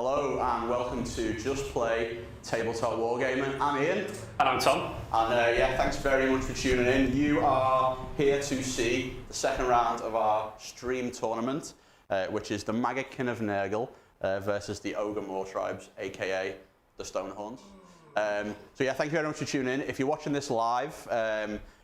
Hello and welcome to Just Play Tabletop Wargaming. I'm Ian. And I'm Tom. And thanks very much for tuning in. You are here to see the second round of our stream tournament, which is the Maggotkin of Nurgle versus the Ogre Mawtribes, aka the Stonehorns. Thank you very much for tuning in. If you're watching this live,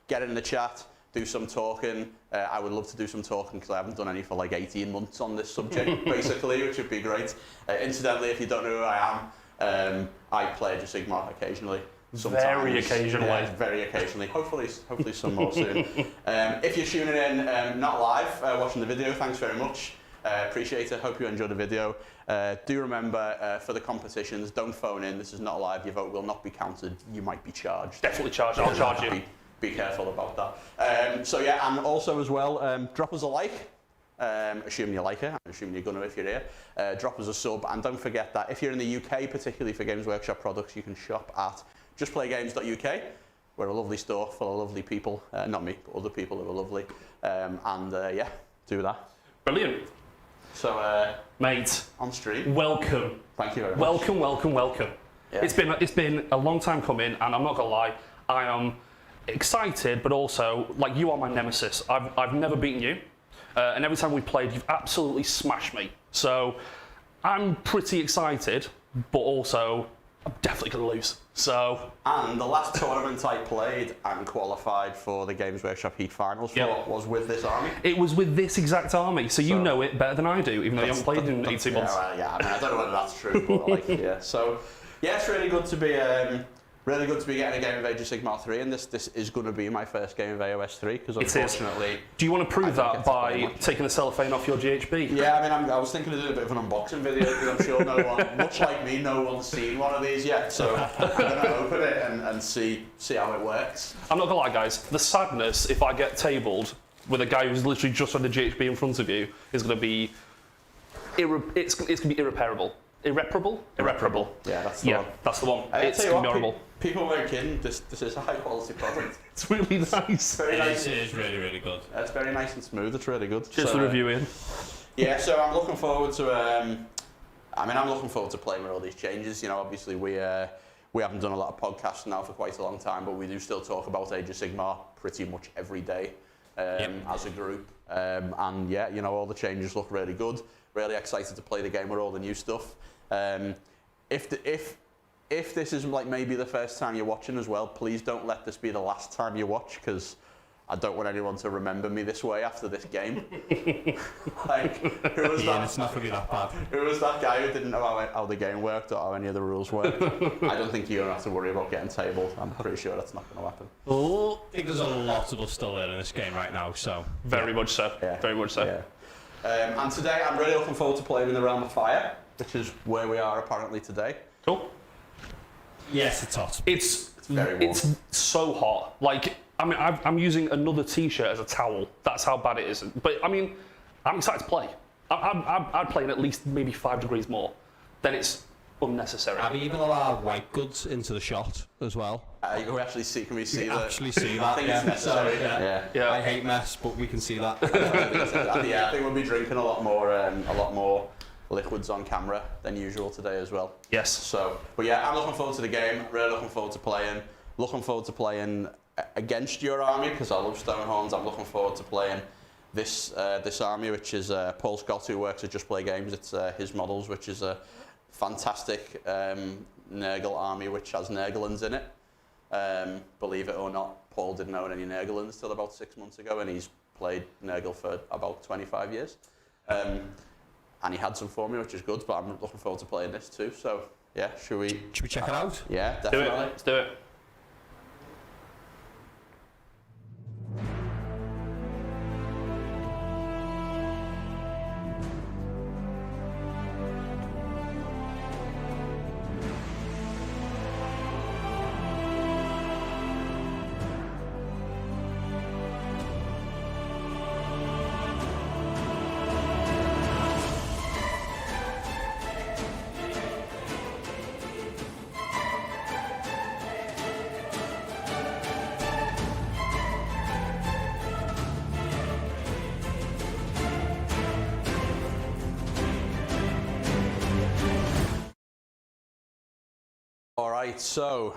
get in the chat. Do some talking. I would love to do some talking because I haven't done any for like 18 months on this subject, basically, which would be great. Incidentally, if you don't know who I am, I play Age of Sigmar occasionally. Sometimes. Very occasionally. Yeah, very occasionally. Hopefully some more soon. If you're tuning in, not live, watching the video, thanks very much. Appreciate it. Hope you enjoyed the video. Do remember, for the competitions, don't phone in. This is not live. Your vote will not be counted. You might be charged. Definitely charged. I'll charge you. Be careful about that. And also as well, drop us a like, assuming you like it, I'm assuming you're going to if you're here. Drop us a sub, and don't forget that if you're in the UK, particularly for Games Workshop products, you can shop at justplaygames.uk. We're a lovely store full of lovely people, not me, but other people who are lovely, do that. Brilliant. So, mate, on stream. Welcome. Thank you very much. Welcome. Yeah. It's been a long time coming, and I'm not gonna lie, I am excited, but also, like, you are my nemesis. I've never beaten you, and every time we played, you've absolutely smashed me. So I'm pretty excited, but also I'm definitely going to lose. So. And the last tournament I played and qualified for the Games Workshop Heat Finals was with this army. It was with this exact army, so you know it better than I do, even though you haven't played in 18 months. I mean, I don't know whether that's true, but So, it's really good to be. Really good to be getting a game of Age of Sigmar 3, and this is going to be my first game of AOS 3, because unfortunately... Do you want to prove that by taking the cellophane off your GHB? Yeah, I mean, I was thinking of doing a bit of an unboxing video, because I'm sure no one, much like me, no one's seen one of these yet, so I'm going to open it and see how it works. I'm not going to lie, guys, the sadness if I get tabled with a guy who's literally just had the GHB in front of you is going to be... It's going to be irreparable. Irreparable? Yeah, that's the one. That's the one. It's going to be horrible. People weren't kidding. This is a high quality product. It's really nice. It is really, really good. It's very nice and smooth. It's really good. Just the review in. Yeah, so I'm looking forward to. I'm looking forward to playing with all these changes. You know, obviously we haven't done a lot of podcasts now for quite a long time, but we do still talk about Age of Sigmar pretty much every day as a group. All the changes look really good. Really excited to play the game with all the new stuff. If this is like maybe the first time you're watching as well, please don't let this be the last time you watch, because I don't want anyone to remember me this way after this game. Like, who was that? It's not going to be that bad. Who was that guy who didn't know how the game worked or how any of the rules worked? I don't think you're going to have to worry about getting tabled. I'm pretty sure that's not going to happen. I think there's a lot of us still learning in this game right now, so... Very much so. Yeah. Very much so. Yeah. And today I'm really looking forward to playing in the Realm of Fire, which is where we are apparently today. Cool. Yes, it's hot. It's very warm. It's so hot. Like, I mean, I'm using another t-shirt as a towel. That's how bad it is. But I mean, I'm excited to play. I'd play in at least maybe 5 degrees more. Then it's unnecessary. Have you even allowed white goods into the shot as well? Can we see that? I think it's necessary. Yeah. I hate mess, but we can see that. I think we'll be drinking a lot more liquids on camera than usual today as well. Yes. So, but yeah, I'm looking forward to the game. Really looking forward to playing. Looking forward to playing against your army, because I love Stonehorns. I'm looking forward to playing this army, which is Paul Scott, who works at Just Play Games. It's his models, which is a fantastic Nurgle army, which has Nurglings in it. Believe it or not, Paul didn't own any Nurglings till about 6 months ago, and he's played Nurgle for about 25 years. And he had some for me, which is good, but I'm looking forward to playing this too. So, yeah, should we check it out? Yeah, definitely. Let's do it. Right, so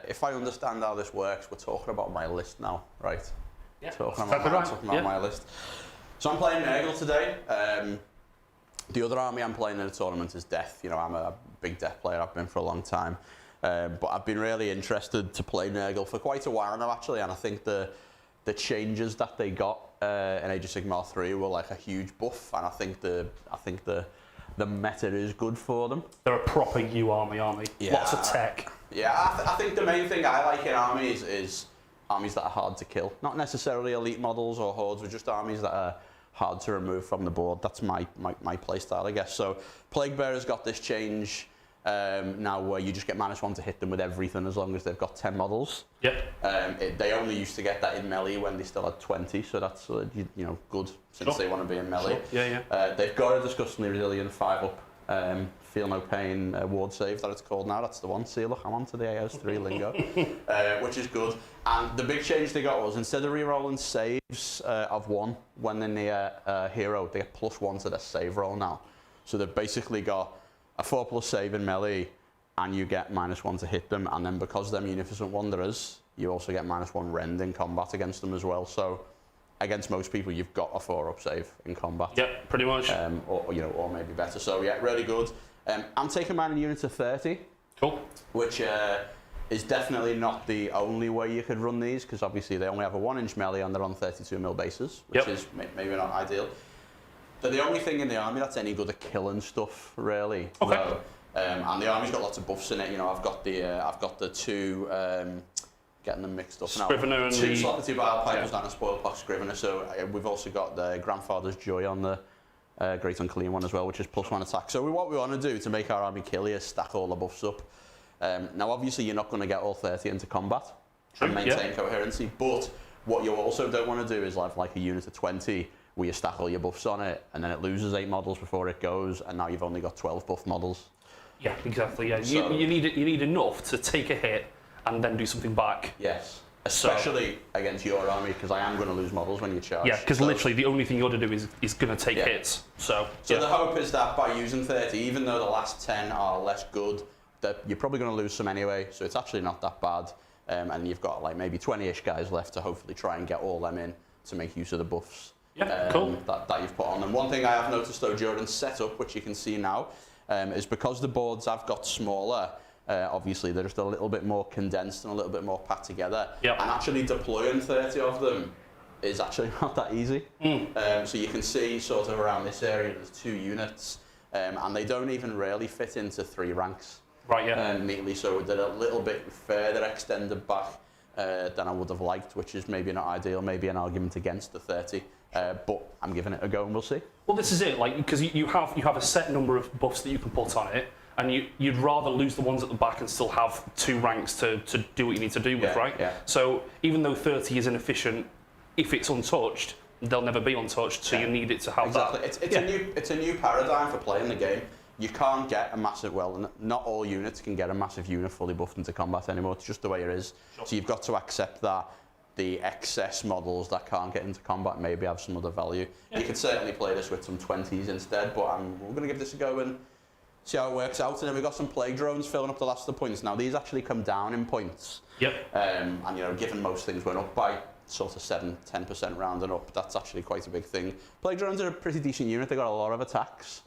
if I understand how this works, we're talking about my list now, right? Yeah, Talking about my list. So I'm playing Nurgle today. The other army I'm playing in the tournament is Death. You know, I'm a big Death player. I've been for a long time. But I've been really interested to play Nurgle for quite a while now, actually. And I think the changes that they got in Age of Sigmar 3 were like a huge buff. And I think the meta is good for them. They're a proper U army, aren't they? Yeah. Lots of tech. Yeah, I think the main thing I like in armies is armies that are hard to kill. Not necessarily elite models or hordes, but just armies that are hard to remove from the board. That's my play style, I guess. So Plague Bearer's got this change now where you just get -1 to hit them with everything as long as they've got 10 models. Yep. They only used to get that in melee when they still had 20, so that's good since they want to be in melee. Sure. Yeah. They've got a disgustingly resilient 5-up Feel No Pain ward save that it's called now. That's the one. See, look, I'm onto the AOS3 lingo, which is good. And the big change they got was instead of re-rolling saves of 1 when they're near a hero, they get +1 to their save roll now. So they've basically got a 4+ save in melee, and you get -1 to hit them. And then because they're Munificent Wanderers, you also get -1 rend in combat against them as well. So against most people, you've got a 4-up save in combat. Yep, pretty much. Or maybe better. So yeah, really good. I'm taking mine in units of 30. Cool. Which is definitely not the only way you could run these, because obviously they only have a 1-inch melee and they're on 32mm bases, which is maybe not ideal. They're the only thing in the army that's any good at killing stuff, really. Okay. So, and the army's got lots of buffs in it. You know, I've got the two. Getting them mixed up now. Scrivener and two Bile Pipers and a Spoilpox Scrivener. So we've also got the Grandfather's Joy on the Great Unclean one as well, which is +1 attack. So what we want to do to make our army killy is stack all the buffs up. Now, obviously, you're not going to get all 30 into combat and maintain coherency, but what you also don't want to do is have like a unit of 20 where you stack all your buffs on it, and then it loses 8 models before it goes, and now you've only got 12 buff models. Yeah, exactly. Yeah, So, you need enough to take a hit and then do something back. Yes, especially against your army, because I am going to lose models when you charge. Yeah, because literally the only thing you're going to do is going to take hits. So the hope is that by using 30, even though the last 10 are less good, that you're probably going to lose some anyway, so it's actually not that bad. And you've got like maybe 20-ish guys left to hopefully try and get all them in to make use of the buffs cool. that you've put on them. One thing I have noticed though during setup, which you can see now, is because the boards have got smaller, obviously they're just a little bit more condensed and a little bit more packed together. Yep. And actually deploying 30 of them is actually not that easy. So you can see sort of around this area there's 2 units, and they don't even really fit into 3 ranks. Right, yeah. Neatly, so they're a little bit further extended back than I would have liked, which is maybe not ideal, maybe an argument against the 30, but I'm giving it a go and we'll see. Well, this is it, like, because you have a set number of buffs that you can put on it, and you'd rather lose the ones at the back and still have 2 ranks to do what you need to do with, right? Yeah. So even though 30 is inefficient, if it's untouched, they'll never be untouched, so you need it to have that. It's a new paradigm for playing the game. You can't get a massive, well, not all units can get a massive unit fully buffed into combat anymore. It's just the way it is. Sure. So you've got to accept that the excess models that can't get into combat maybe have some other value. You could certainly play this with some 20s instead, but we're going to give this a go and see how it works out. And then we've got some plague drones filling up the last of the points. Now, these actually come down in points. Yep. And, you know, given most things went up by sort of 7-10% rounding up, that's actually quite a big thing. Plague drones are a pretty decent unit. They've got a lot of attacks.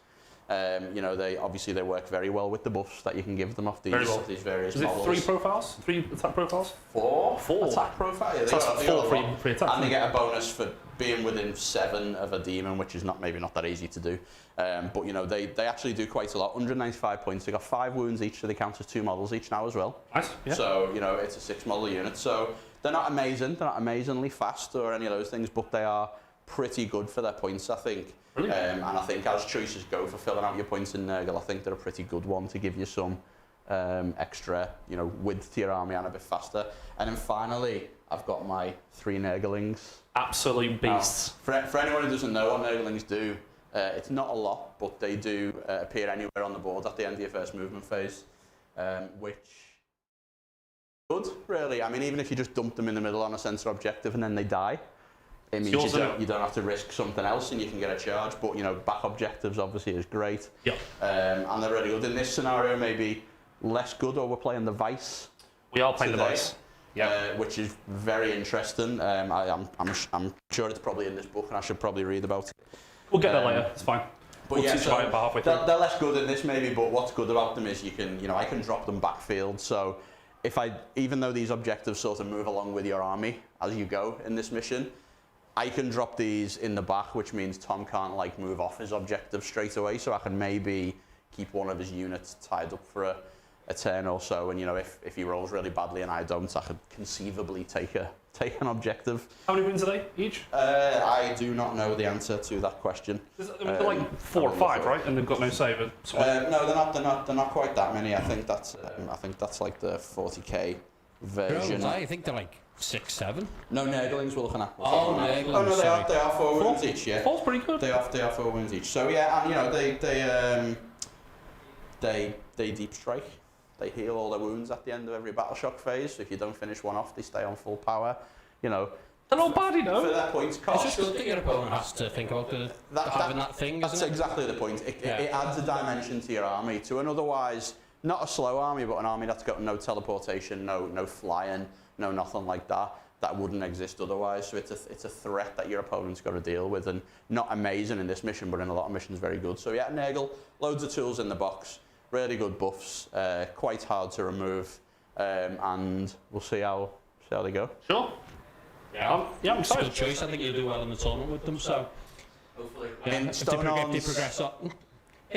You know, they work very well with the buffs that you can give them off these various models. Is it 3 profiles? 3 attack profiles? 4 4 attack profiles. Yeah, so that's 4 free attacks. And they get a bonus for being within 7 of a demon, which is maybe not that easy to do. But you know, they actually do quite a lot. 195 points. They got 5 wounds each, so they count as 2 models each now as well. Nice. Yeah. So you know, it's a 6 model unit. So they're not amazing. They're not amazingly fast or any of those things, but they are pretty good for their points, I think. And I think as choices go for filling out your points in Nurgle, I think they're a pretty good one to give you some extra, you know, width to your army and a bit faster. And then finally, I've got my 3 Nurglings. Absolute beasts. Now, for anyone who doesn't know what Nurglings do, it's not a lot, but they do appear anywhere on the board at the end of your first movement phase, which good, really. I mean, even if you just dump them in the middle on a centre objective and then they die, it means you don't have to risk something else and you can get a charge. But, you know, back objectives obviously is great. Yeah. And they're really good. In this scenario, maybe less good, or we're playing the Vice. We are playing today, the Vice. Yeah. Which is very interesting. I'm sure it's probably in this book, and I should probably read about it. We'll get there later. It's fine. But we'll yeah, teach about it about halfway through. they're less good in this maybe, but what's good about them is I can drop them backfield. So even though these objectives sort of move along with your army as you go in this mission, I can drop these in the back, which means Tom can't like move off his objective straight away. So I can maybe keep one of his units tied up for a turn or so, and if he rolls really badly and I don't, I could conceivably take an objective. How many wins are they each? I do not know the answer to that question. They're like 4 or 5, right? And they've got no save. No, they're not quite that many. I think that's like the 40k version. I think they're like 6, 7. No, Nurglings we're looking at. Oh, Nurglings. Oh no, they are 4 wins each. Yeah, 4's pretty good. They are 4 wins each. So yeah, and they deep strike. They heal all their wounds at the end of every battle shock phase. So if you don't finish one off, they stay on full power. They're not bad, For their points cost. It's just good that your opponent has to think about having that thing, That's isn't it? exactly the point. It adds a dimension to your army, to an otherwise not a slow army, but an army that's got no teleportation, no flying, no nothing like that. That wouldn't exist otherwise. So it's a threat that your opponent's got to deal with, and not amazing in this mission, but in a lot of missions very good. So yeah, Nurgle, loads of tools in the box. Really good buffs, quite hard to remove, and we'll see how they go. Sure. Yeah, I'm It's a excited. good choice. I think you'll do well in the tournament with them. So, Hopefully. yeah, if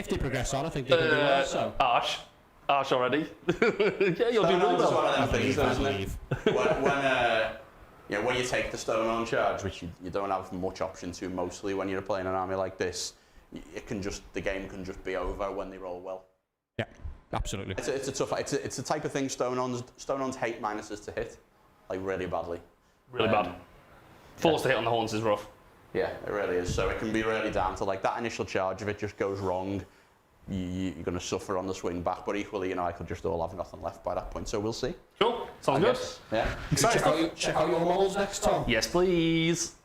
they progress on, I think they can do well. So, Arsh already. Yeah, you'll do really Stonearm's well. one of them things, I isn't it? believe. When you take the Stonearm charge, which you don't have much option to mostly when you're playing an army like this, the game can just be over when they roll well. Yeah, absolutely. It's a tough. It's the type of thing Stonearms hate minuses to hit, like really badly. Really bad. 4s to hit on the horns is rough. Yeah, it really is. So it can be really down to like that initial charge. If it just goes wrong, you're going to suffer on the swing back. But equally, I could just all have nothing left by that point. So we'll see. Sure, sounds good. Yeah. Excited. Check out your models next, Tom. Yes, please.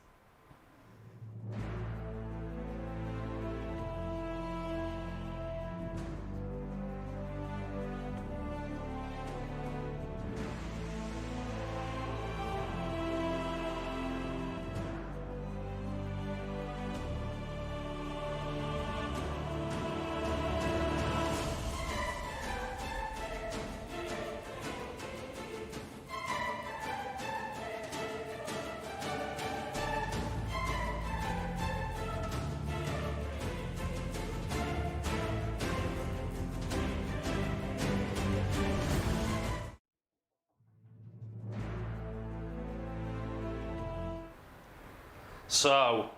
So,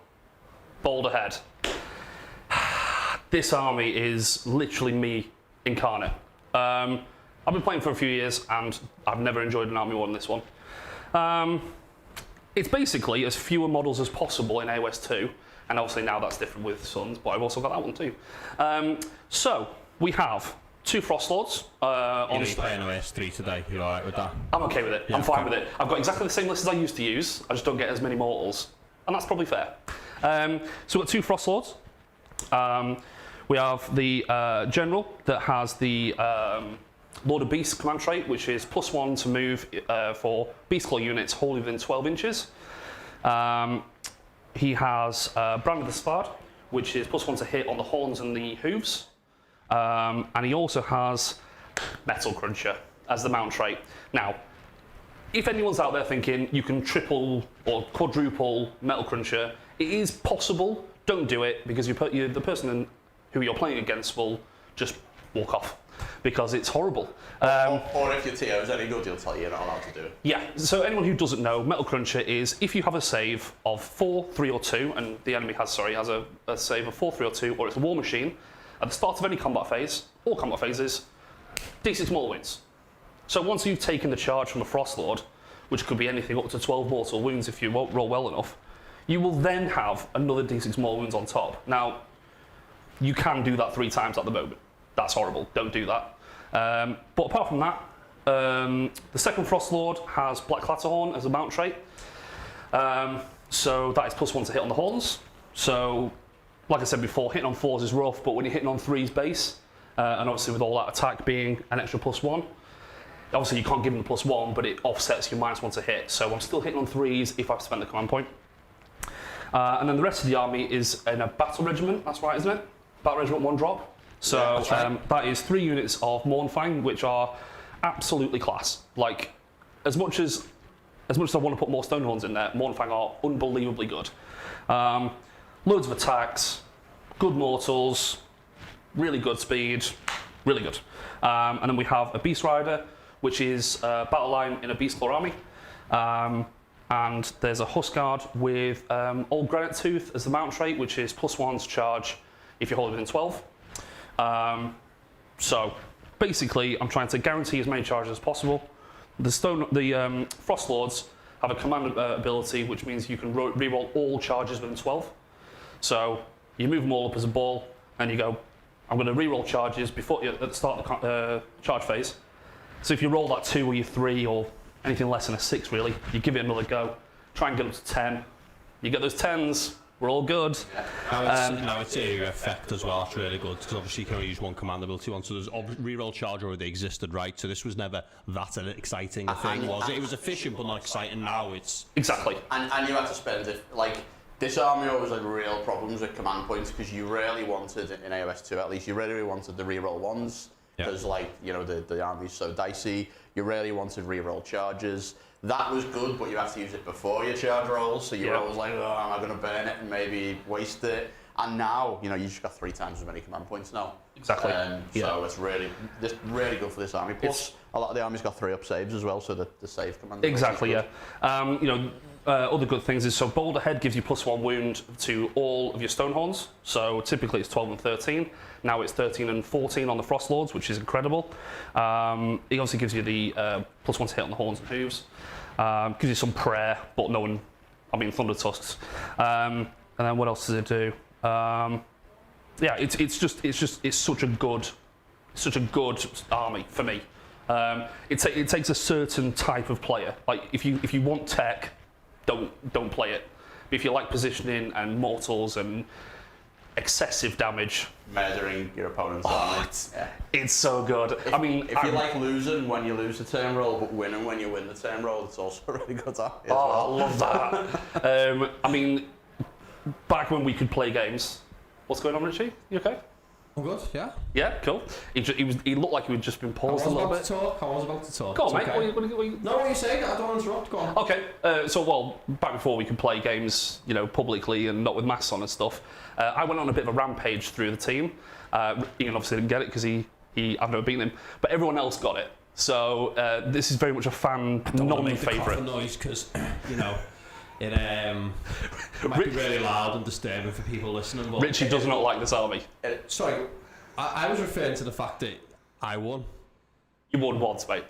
bold ahead. This army is literally me incarnate. I've been playing for a few years and I've never enjoyed an army more than this one. It's basically as fewer models as possible in AOS 2, and obviously now that's different with Suns, but I've also got that one too. So, we have 2 Frost Lords. You're playing OS 3 today. You're alright with that? I'm okay with it. Yeah, I'm fine okay. with it. I've got exactly the same list as I used to use. I just don't get as many mortals. And that's probably fair. So we've got 2 Frost Lords. We have the General that has the Lord of Beasts command trait, which is +1 to move for Beastclaw units wholly within 12 inches. He has Brand of the Spard, which is +1 to hit on the horns and the hooves. And he also has Metal Cruncher as the mount trait. Now, if anyone's out there thinking you can triple or quadruple Metal Cruncher, it is possible. Don't do it, because the person who you're playing against will just walk off, because it's horrible. Or if your TO is any good, he'll tell you you're not allowed to do it. Yeah, so anyone who doesn't know, Metal Cruncher is if you have a save of 4, 3 or 2, and the enemy has a save of 4, 3 or 2, or it's a War Machine, at the start of any combat phase, all combat phases, D6 mortal wounds. So once you've taken the charge from a Frost Lord, which could be anything up to 12 mortal wounds if you roll well enough, you will then have another D6 mortal wounds on top. Now, you can do that 3 times at the moment. That's horrible. Don't do that. But apart from that, the second Frost Lord has Black Clatterhorn as a mount trait. So that is +1 to hit on the horns. So, like I said before, hitting on 4s is rough, but when you're hitting on 3s base, and obviously with all that attack being an extra +1, obviously you can't give them the +1, but it offsets your -1 to hit. So I'm still hitting on 3s if I've spent the command point. And then the rest of the army is in a battle regiment. That's right, isn't it? Battle regiment 1 drop. So that is 3 units of Mournfang, which are absolutely class. Like, as much as I want to put more Stonehorns in there, Mournfang are unbelievably good. Loads of attacks, good mortals, really good speed, really good. And then we have a Beast Rider, which is a battle line in a Beastclaw army. And there's a Huskard with Old Granite Tooth as the mount trait, which is +1 to charge if you hold it within 12. So basically, I'm trying to guarantee as many charges as possible. The Frost Lords have a command ability, which means you can reroll all charges within 12. So you move them all up as a ball, and you go, I'm going to reroll charges before at the start of the charge phase. So if you roll that 2 or your 3 or anything less than a 6, really, you give it another go. Try and get up to 10. You get those 10s, we're all good. Now it's area effect as well. That's really good because obviously you can only use one command ability one. So there's reroll charge already existed, right? So this was never that exciting a thing, was it? It was efficient but not exciting. Now it's exactly. And you had to spend it like. This army always had real problems with command points because you really wanted, in AOS 2 at least, you really wanted the reroll ones because, like, you know, the army's so dicey. You really wanted reroll charges. That was good, but you have to use it before your charge rolls, so you're always like, oh, am I going to burn it and maybe waste it? And now, you know, you just got 3 times as many command points now. Exactly. So it's really good for this army. Plus, a lot of the army's got 3-up saves as well, so the save command. Exactly, yeah. You know, other good things is, so Boulder Head gives you +1 wound to all of your Stonehorns. So typically it's 12 and 13. Now it's 13 and 14 on the Frost Lords, which is incredible. It obviously gives you the +1 to hit on the horns and hooves. Gives you some prayer, but no one, I mean, Thunder Tusks. And then what else does it do? Yeah, it's such a good army for me. It takes a certain type of player. Like if you want tech, don't play it. But if you like positioning and mortals and excessive damage, murdering your opponent's army. It's so good. If you like losing when you lose the turn roll, but winning when you win the turn roll, it's also a really good army. I love that. I mean, back when we could play games. What's going on, Richie? You okay? I'm good, yeah. Yeah, cool. He looked like he had just been paused a little bit. I was about to talk. Go on, mate. Okay. What No, what are you saying? I don't want to interrupt. Go on. Okay. Back before we could play games, you know, publicly and not with masks on and stuff, I went on a bit of a rampage through the team. Ian obviously didn't get it because I've never beaten him, but everyone else got it. So this is very much a fan non-favourite. Noise because you know. It might be really loud and disturbing for people listening. But Richie does not like this army. Sorry, I was referring to the fact that I won. You won once, mate.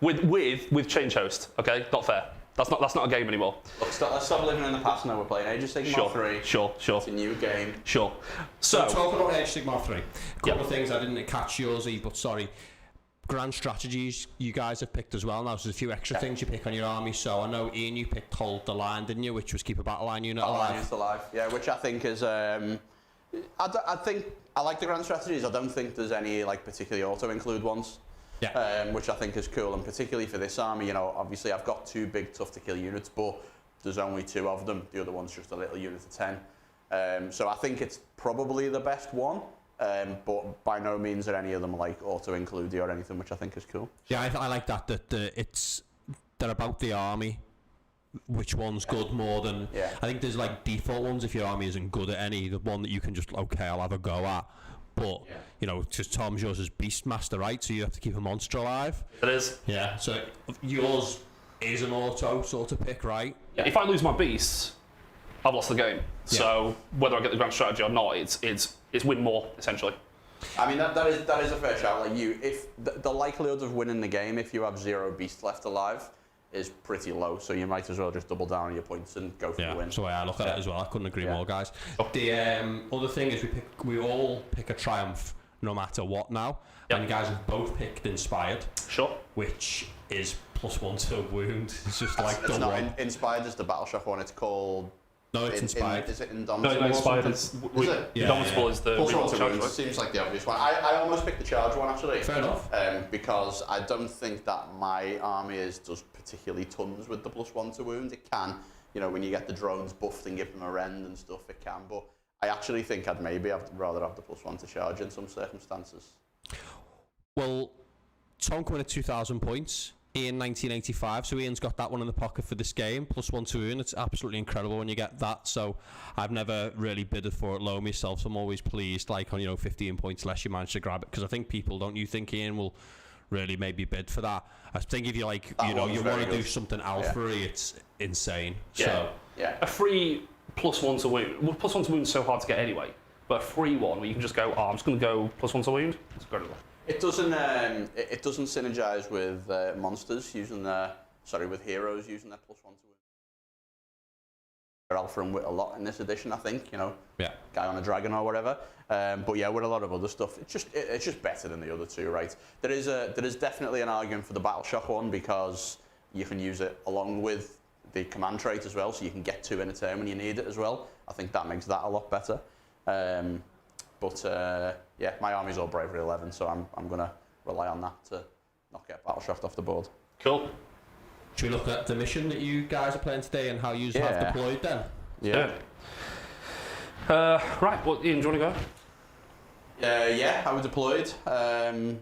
With change host, okay? Not fair. That's not a game anymore. Look, let's stop living in the past now. We're playing Age of Sigmar 3. Sure. It's a new game. Sure. So talking about Age of Sigmar 3, a couple of things I didn't catch yours, but sorry. Grand strategies you guys have picked as well now, so there's a few extra things you pick on your army. So I know, Ian, you picked Hold the Line, didn't you, which was keep a battle line unit alive. Yeah, which I think is I think I like the grand strategies. I don't think there's any like particularly auto-include ones, which I think is cool, and particularly for this army, you know, obviously I've got 2 big tough to kill units, but there's only 2 of them. The other one's just a little unit of 10. So I think it's probably the best one. But by no means are any of them like auto-include or anything, which I think is cool. Yeah, I like that they're about the army. Which one's good more than... Yeah. I think there's like default ones if your army isn't good at any. The one that you can just, I'll have a go at. But, you know, because Tom's yours is Beastmaster, right? So you have to keep a monster alive. It is. Yeah, so yours is an auto sort of pick, right? Yeah. If I lose my beasts, I've lost the game. So whether I get the grand strategy or not, it's win more essentially. I mean that is a fair shout. Like if the likelihood of winning the game if you have 0 beasts left alive is pretty low, so you might as well just double down on your points and go for the win. That's the way I look at it as well. I couldn't agree more, guys. The other thing is we all pick a triumph no matter what now, and you guys have both picked Inspired. Sure. Which is +1 to wound. It's just like it's not Inspired is the Battle Shock one. It's called No, it's inspired. Is it Indomitable? No, inspired. Is it? Indomitable is the Plus real one to charge, wound right? seems like the obvious one. I almost picked the charge one actually. Fair enough. Because I don't think that my army does particularly tons with the +1 to wound. It can, you know, when you get the drones buffed and give them a rend and stuff, it can. But I actually think I'd maybe rather have the +1 to charge in some circumstances. Well, Tom coming at 2,000 points. Ian 1985, so Ian's got that one in the pocket for this game. +1 to wound. It's absolutely incredible when you get that. So I've never really bidded for it low myself. So I'm always pleased, like on 15 points less, you manage to grab it, because I think people, don't you think Ian will really maybe bid for that? I think if you like, you want to do something alpha-y, it's insane. Yeah. So a free +1 to wound. Well, +1 to wound is so hard to get anyway. But a free one where you can just go, I'm just going to go +1 to wound. It's incredible. It doesn't synergize with monsters using with heroes using their +1 to wound. Alpha and wit a lot in this edition, I think. Guy on a dragon or whatever. But yeah, with a lot of other stuff, it's just better than the other two, right? There is definitely an argument for the battle shock one, because you can use it along with the command trait as well, so you can get 2 in a turn when you need it as well. I think that makes that a lot better. Yeah, my army's all bravery 11, so I'm going to rely on that to not get battle shocked off the board. Cool. Should we look at the mission that you guys are playing today and how you have deployed then? Yeah. Right, well, Ian, do you want to go? Yeah, how we deployed.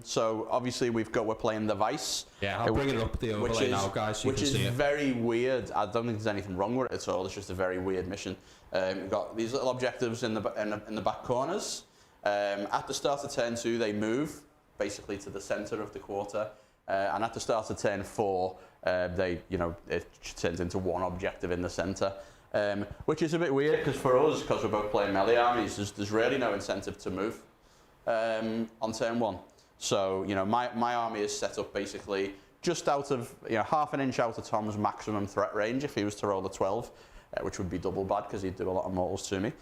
So obviously we're playing the Vice. Yeah, I'll bring it up the overlay now, guys, so you can see it. Which is very weird. I don't think there's anything wrong with it at all. It's just a very weird mission. We've got these little objectives in the back corners. At the start of turn 2, they move basically to the centre of the quarter, and at the start of turn 4, it turns into one objective in the centre. Which is a bit weird, because for us, because we're both playing melee armies, there's really no incentive to move on turn 1. So my army is set up basically just out of half an inch out of Tom's maximum threat range if he was to roll a 12, which would be double bad because he'd do a lot of mortals to me.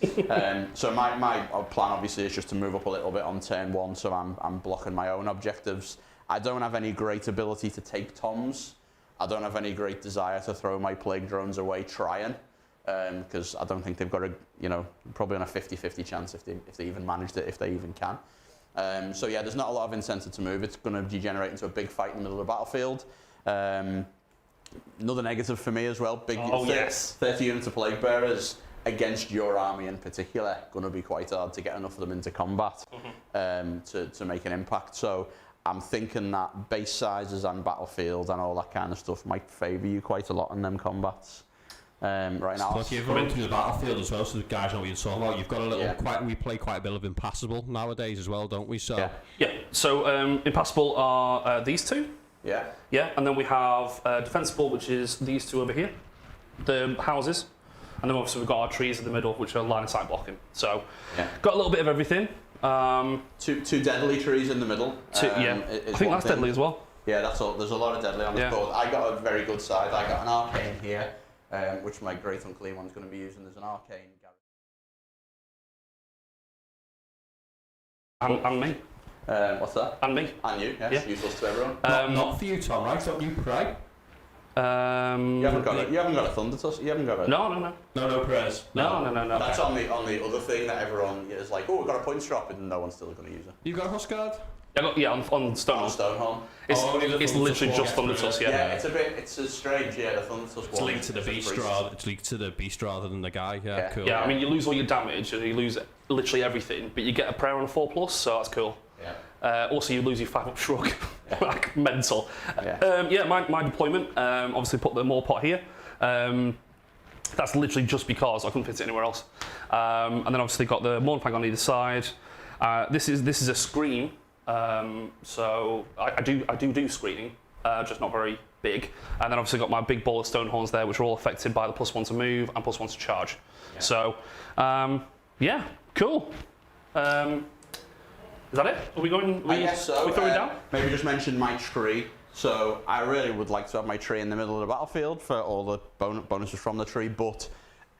So my plan obviously is just to move up a little bit on turn 1, so I'm blocking my own objectives. I don't have any great ability to take Tom's. I don't have any great desire to throw my plague drones away trying. Because I don't think they've got probably on a 50-50 chance if they even managed it, if they even can. So yeah, there's not a lot of incentive to move. It's going to degenerate into a big fight in the middle of the battlefield. Another negative for me as well, 30 units of plague bearers against your army in particular, going to be quite hard to get enough of them into combat to make an impact. So I'm thinking that base sizes and battlefield and all that kind of stuff might favour you quite a lot in them combats. Right now. If you've run through the battlefield as well, so the guys know what you're talking about. You've got a little we play quite a bit of Impassable nowadays as well, don't we? So So Impassable are these two. Yeah, and then we have Defensible, which is these two over here, the houses, and then obviously we've got our trees in the middle, which are line of sight blocking. So got a little bit of everything. Two deadly trees in the middle. I think that's deadly as well. Yeah, that's all. There's a lot of deadly on this board. I got a very good side. I got an arcane here. Which my great uncle Iwan's going to be using. There's an arcane garage. And me. What's that? And me. And you, yes. Useless to everyone. Not for you, Tom, right? Don't you pray? You haven't got a Thunder Tusk? You haven't got a... No prayers. No. That's on the other thing that everyone is like, oh, we've got a point drop, and no one's still going to use it. You got a Husk Guard? On Stoneholm. On Stoneholm. It's literally just Thunder Tusk, it's a strange, the Thunder Tusk It's linked to the beast rather than the guy, cool. Yeah, I mean, you lose all your damage, and you lose literally everything, but you get a prayer on a 4+, so that's cool. Also, you lose your 5-up shrug, like mental. My deployment, obviously put the Maw Pot here. That's literally just because I couldn't fit it anywhere else. And then obviously got the Mornfang on either side. This is a screen. So I do screening, just not very big. And then obviously got my big ball of stone horns there, which are all affected by the +1 to move and +1 to charge. So, cool. Is that it? Are we going? I guess so. Are we throwing down? Maybe just mention my tree. So I really would like to have my tree in the middle of the battlefield for all the bonuses from the tree, but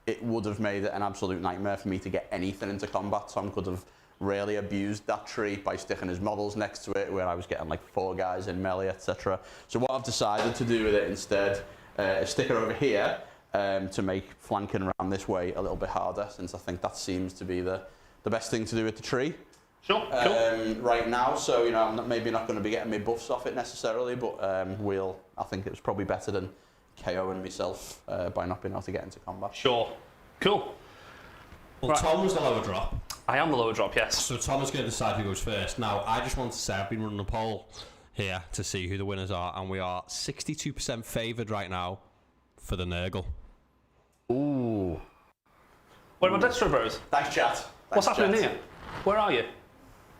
it would have made it an absolute nightmare for me to get anything into combat. Tom could have really abused that tree by sticking his models next to it, where I was getting like 4 guys in melee, etc. So what I've decided to do with it instead is stick it over here, to make flanking around this way a little bit harder, since I think that seems to be the best thing to do with the tree. Sure, cool. Right now, so you know, I'm maybe not going to be getting my buffs off it necessarily, but I think it was probably better than KOing myself by not being able to get into combat. Sure, cool. Well, right. Tom was the lower drop. I am the lower drop, yes. So Tom is going to decide who goes first. Now, I just want to say I've been running a poll here to see who the winners are, and we are 62% favoured right now for the Nurgle. Ooh. What about Destro Bros? Thanks, chat. What's happening here? Where are you?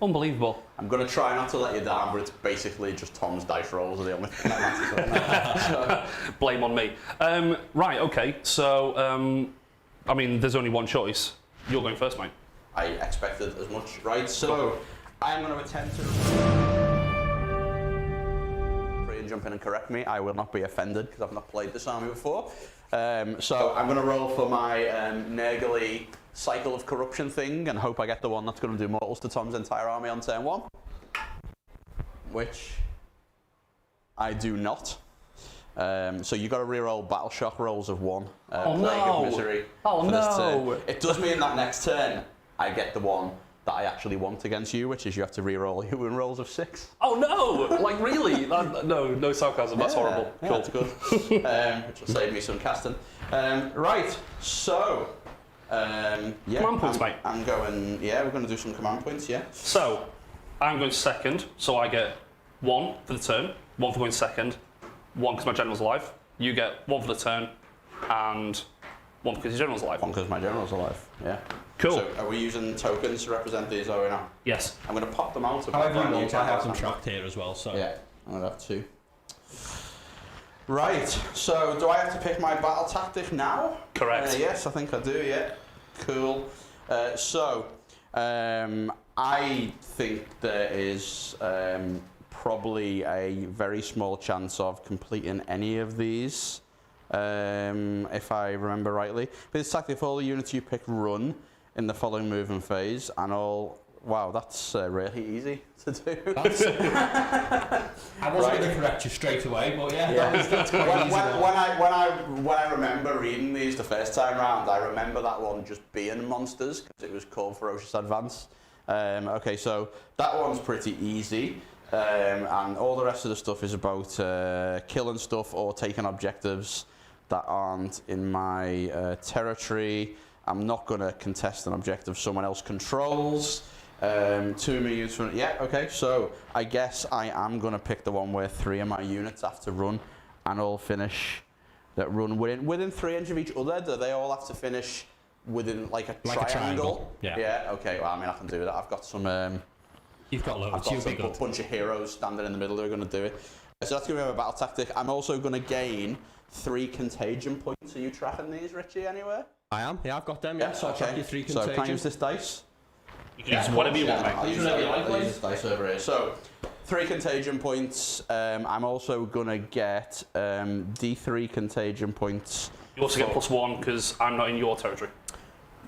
Unbelievable. I'm going to try not to let you down, but it's basically just Tom's dice rolls are the only thing that matters. Blame on me. Right, okay, so, I mean, there's only one choice. You're going first, mate. I expected as much. Right, so I'm going to attempt to... Free and jump in and correct me. I will not be offended because I've not played this army before. So I'm going to roll for my Nurgle cycle of corruption thing and hope I get the one that's going to do mortals to Tom's entire army on turn 1. Which I do not. So you got to reroll battle shock rolls of 1. Oh Plague no! of Misery Oh for this no! turn. It does mean that next turn I get the one that I actually want against you, which is you have to reroll your wound rolls of 6. Oh no! Like really? No sarcasm. That's horrible. Yeah, Cool. that's good. Which will save me some casting. Right. So. Yeah. Command points, mate. I'm going. Yeah, we're going to do some command points. Yeah. So, I'm going second, so I get 1 for the turn, 1 for going second, 1 because my general's alive. You get 1 for the turn, and 1 because your general's alive. 1 because my general's alive. Yeah. Cool. So, are we using tokens to represent these, or not? Yes. I'm going to pop them out. However you want, I have them tracked here as well. So. Yeah. I'm going to have 2. Right, so do I have to pick my battle tactic now? Correct. Yes, I think I do, yeah. Cool. I think there is probably a very small chance of completing any of these, if I remember rightly. But it's tactic, if all the units you pick run in the following movement phase, and all... Wow, that's really easy to do. I wasn't going to correct you straight away, but yeah. That's quite easy. When I remember reading these the first time round, I remember that one just being monsters because it was called Ferocious Advance. Okay, so that one's pretty easy, and all the rest of the stuff is about killing stuff or taking objectives that aren't in my territory. I'm not going to contest an objective someone else controls. 2 units from... Yeah, okay, so I guess I am going to pick the one where 3 of my units have to run and all finish that run within 3 inches of each other. Do they all have to finish within like a triangle? Yeah. Yeah, okay, well, I mean, I can do that. I've got some... You've got loads. I've got a bunch of heroes standing in the middle who are going to do it. So that's going to be my battle tactic. I'm also going to gain 3 contagion points. Are you tracking these, Richie, anywhere? I am. Yeah, I've got them. Yeah, so I'll track you 3 contagion. So can I use this dice? You can use whatever you want, mate. I'll use this dice over here. So, 3 contagion points. I'm also going to get D3 contagion points. You also get +1 because I'm not in your territory.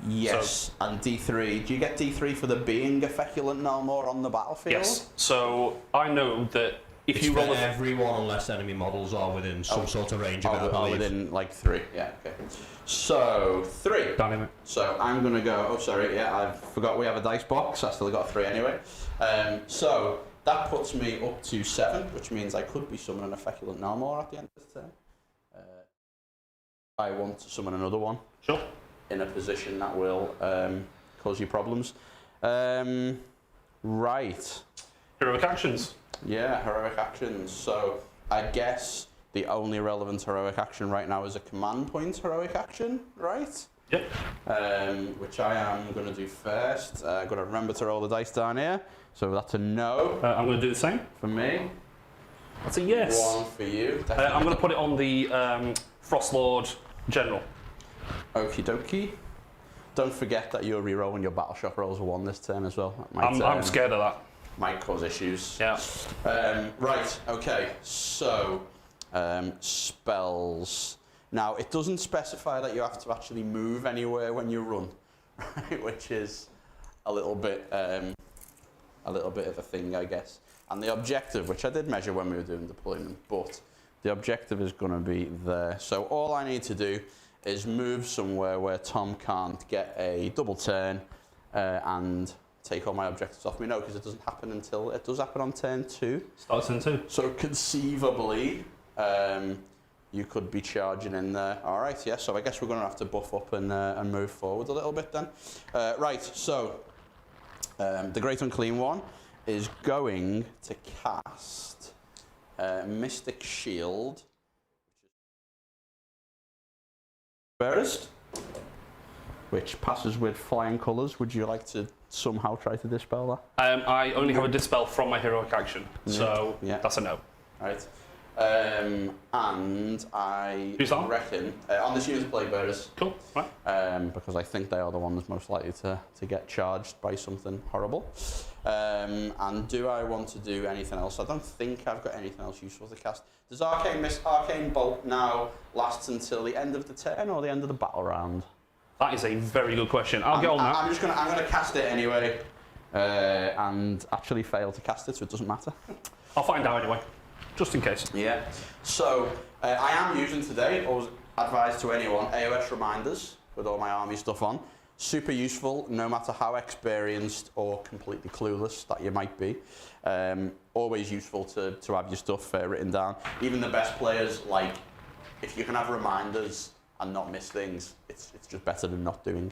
Yes, so, and D3. Do you get D3 for the being a feculent Nalmor on the battlefield? Yes. So, I know that if you roll everyone unless enemy models are within some sort of range of it, I believe. Within like 3. Yeah, okay. So 3. Dynamic. So I'm gonna go. Oh, sorry. Yeah, I forgot we have a dice box. I still got 3 anyway. So that puts me up to 7, which means I could be summoning a feculent Nalmor at the end of this turn. I want to summon another one. Sure. In a position that will cause you problems. Right. Heroic actions. Yeah, heroic actions. So I guess the only relevant heroic action right now is a command point heroic action, right? Yep. Which I am going to do first. I've got to remember to roll the dice down here. So that's a no. I'm going to do the same. For me. That's a yes. 1 for you. I'm going to put it on the Frostlord General. Okie dokie. Don't forget that you're re-rolling your battle shock rolls of 1 this turn as well. I'm scared of that. Might cause issues. Yeah. Right, okay, so spells. Now, it doesn't specify that you have to actually move anywhere when you run, right? Which is a little bit of a thing, I guess. And the objective, which I did measure when we were doing deployment, but the objective is going to be there. So all I need to do is move somewhere where Tom can't get a double turn and take all my objectives off me. No, because it doesn't happen until it does happen on turn 2. Starts in 2. So conceivably, you could be charging in there. All right, yeah. So I guess we're going to have to buff up and move forward a little bit then. Right. So the Great Unclean One is going to cast Mystic Shield. Bearers, which passes with flying colours. Would you like to somehow try to dispel that? I only have a dispel from my heroic action, so that's a no. Right. And I reckon on this unit of Plague Bearers. Cool. Right. Because I think they are the ones most likely to get charged by something horrible. And do I want to do anything else? I don't think I've got anything else useful to cast. Does Arcane Bolt now last until the end of the turn or the end of the battle round? That is a very good question. I'll get on that. I'm gonna cast it anyway, and actually fail to cast it, so it doesn't matter. I'll find out anyway, just in case. Yeah. So I am using today, always advise to anyone, AOS reminders with all my army stuff on. Super useful, no matter how experienced or completely clueless that you might be. Always useful to have your stuff written down. Even the best players, like, if you can have reminders and not miss things, it's just better than not doing.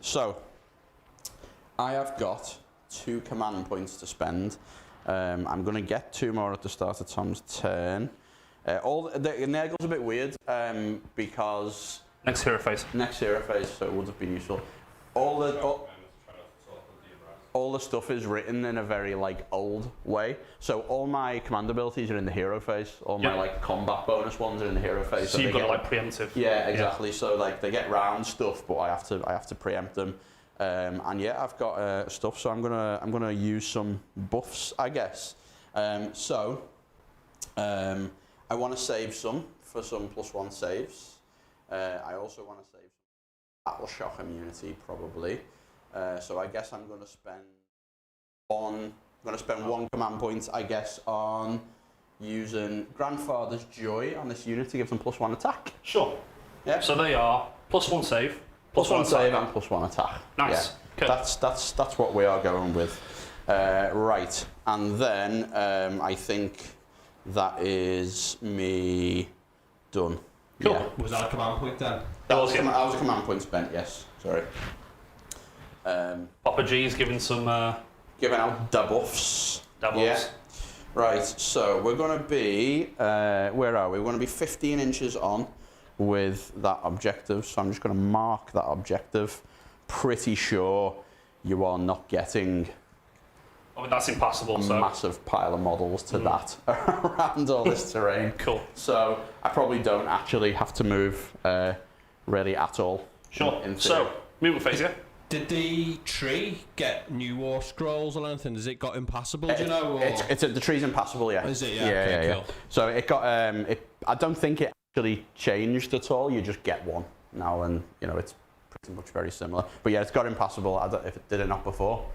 So, I have got 2 command points to spend. I'm going to get 2 more at the start of Tom's turn. The Nurgle's a bit weird because... Next hero phase, so it would have been useful. All the stuff is written in a very old way. So all my command abilities are in the hero phase. All my combat bonus ones are in the hero phase. So you've got preemptive. Yeah, exactly. Yeah. So they get round stuff, but I have to preempt them. And yeah, I've got stuff. So I'm gonna use some buffs, I guess. I want to save some for some +1 saves. I also want to save Battle Shock immunity, probably. So I guess I'm going to spend one command point, I guess, on using Grandfather's Joy on this unit to give them +1 attack. Sure. Yeah. So they are +1 save, +1 save and +1 attack. Nice. Yeah. That's what we are going with. Right, and then I think that is me done. Cool. Yeah. Was that a command point then? That was a command point spent, yes. Sorry. Papa G's giving some... Giving out debuffs. Yeah. Right, so we're going to be... where are we? We're going to be 15 inches on with that objective. So I'm just going to mark that objective. Pretty sure you are not getting... I mean, that's impossible. A massive pile of models to that around all this terrain. Cool. So I probably don't actually have to move really at all. Sure. So, movement phase, yeah? Did the tree get new war scrolls or anything? Has it got impassable, do you know? Or? The tree's impassable, yeah. Is it? Yeah, okay, cool. So it got, I don't think it actually changed at all. You just get one now and, it's pretty much very similar. But yeah, it's got impassable. If it did it not before.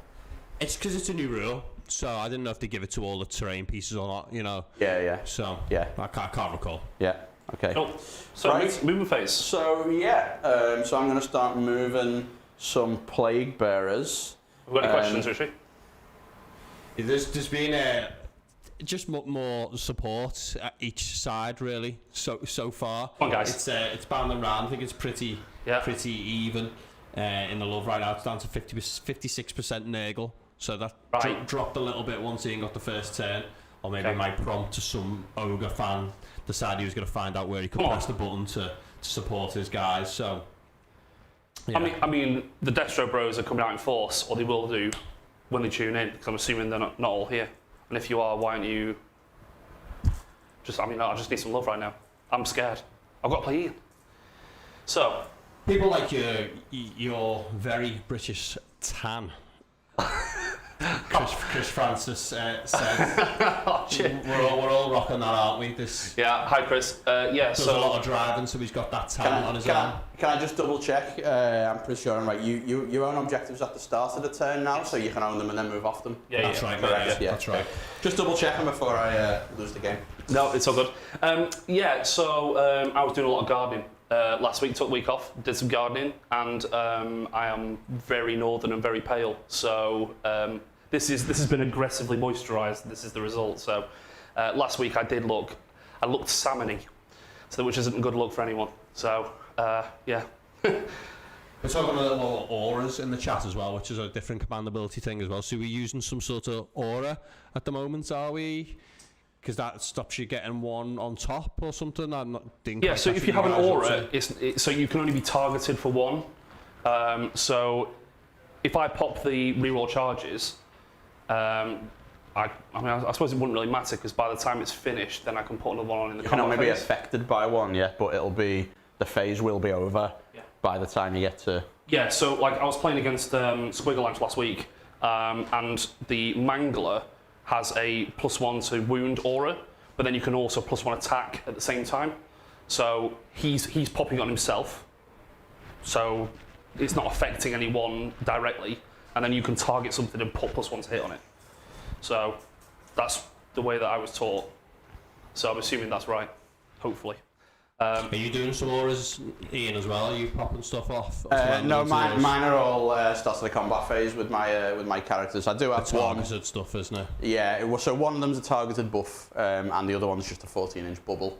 It's because it's a new rule, so I didn't know if they give it to all the terrain pieces or not, Yeah. So, yeah. I can't recall. Yeah, okay. Cool. So, right. Movement phase. So, yeah, so I'm going to start moving some Plague Bearers. We've got any questions, Richie? There's been just more support at each side, really, so far. Come on, guys. It's bouncing around. I think it's pretty even. In the love right now, it's down to 56% Nurgle, so that dropped a little bit once Ian got the first turn, or maybe might prompt to some Ogre fan decide he was going to find out where he could press the button to support his guys. So, yeah. I mean, the Destro Bros are coming out in force, or they will do when they tune in, because I'm assuming they're not all here. And if you are, why aren't you? I just need some love right now. I'm scared. I've got to play Ian. So. People like your very British tan. Chris Francis said, we're all rocking that, aren't we? Yeah, hi Chris. Does a lot of driving, so he's got that tan on his arm. Can I just double check? I'm pretty sure I'm right. You own objectives at the start of the turn now, so you can own them and then move off them. Yeah, that's right. Correct. Yeah, that's right. Just double checking before I lose the game. No, it's all good. So I was doing a lot of gardening last week, took a week off, did some gardening, and I am very northern and very pale. So this has been aggressively moisturised. This is the result. So last week I looked salmony, so which isn't a good look for anyone. So yeah. We're talking about little auras in the chat as well, which is a different command ability thing as well. So we're using some sort of aura at the moment, are we? Because that stops you getting one on top or something. Yeah, so if you have an aura, so you can only be targeted for one. So if I pop the reroll charges, I suppose it wouldn't really matter because by the time it's finished, then I can put another one on in the combat phase. You're not maybe affected by one yet, but the phase will be over by the time you get to... Yeah, so like I was playing against Squiggle Lamps last week, and the Mangler has a +1 to wound aura, but then you can also +1 attack at the same time. So he's popping on himself, so it's not affecting anyone directly, and then you can target something and put +1 to hit on it. So that's the way that I was taught. So I'm assuming that's right, hopefully. Are you doing some auras, Ian, as well? Are you popping stuff off? No, mine are all start of the combat phase with my characters. I do have one. Targeted stuff, isn't it? Yeah, so one of them's a targeted buff, and the other one's just a 14-inch bubble.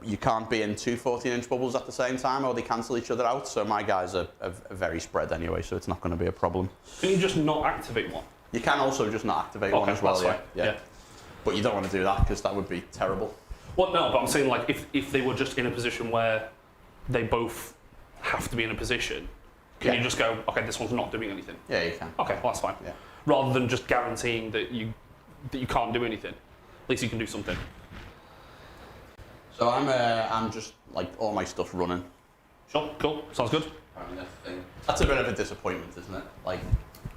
You can't be in two 14-inch bubbles at the same time, or they cancel each other out. So my guys are very spread anyway, so it's not going to be a problem. Can you just not activate one? You can also just not activate one as well. Yeah. But you don't want to do that because that would be terrible. Well, no, but I'm saying like if they were just in a position where they both have to be in a position, can you just go, okay, this one's not doing anything? Yeah, you can. Okay, well, that's fine. Yeah. Rather than just guaranteeing that you can't do anything, at least you can do something. So I'm just like all my stuff running. Sure, cool, sounds good. That's a bit of a disappointment, isn't it? Like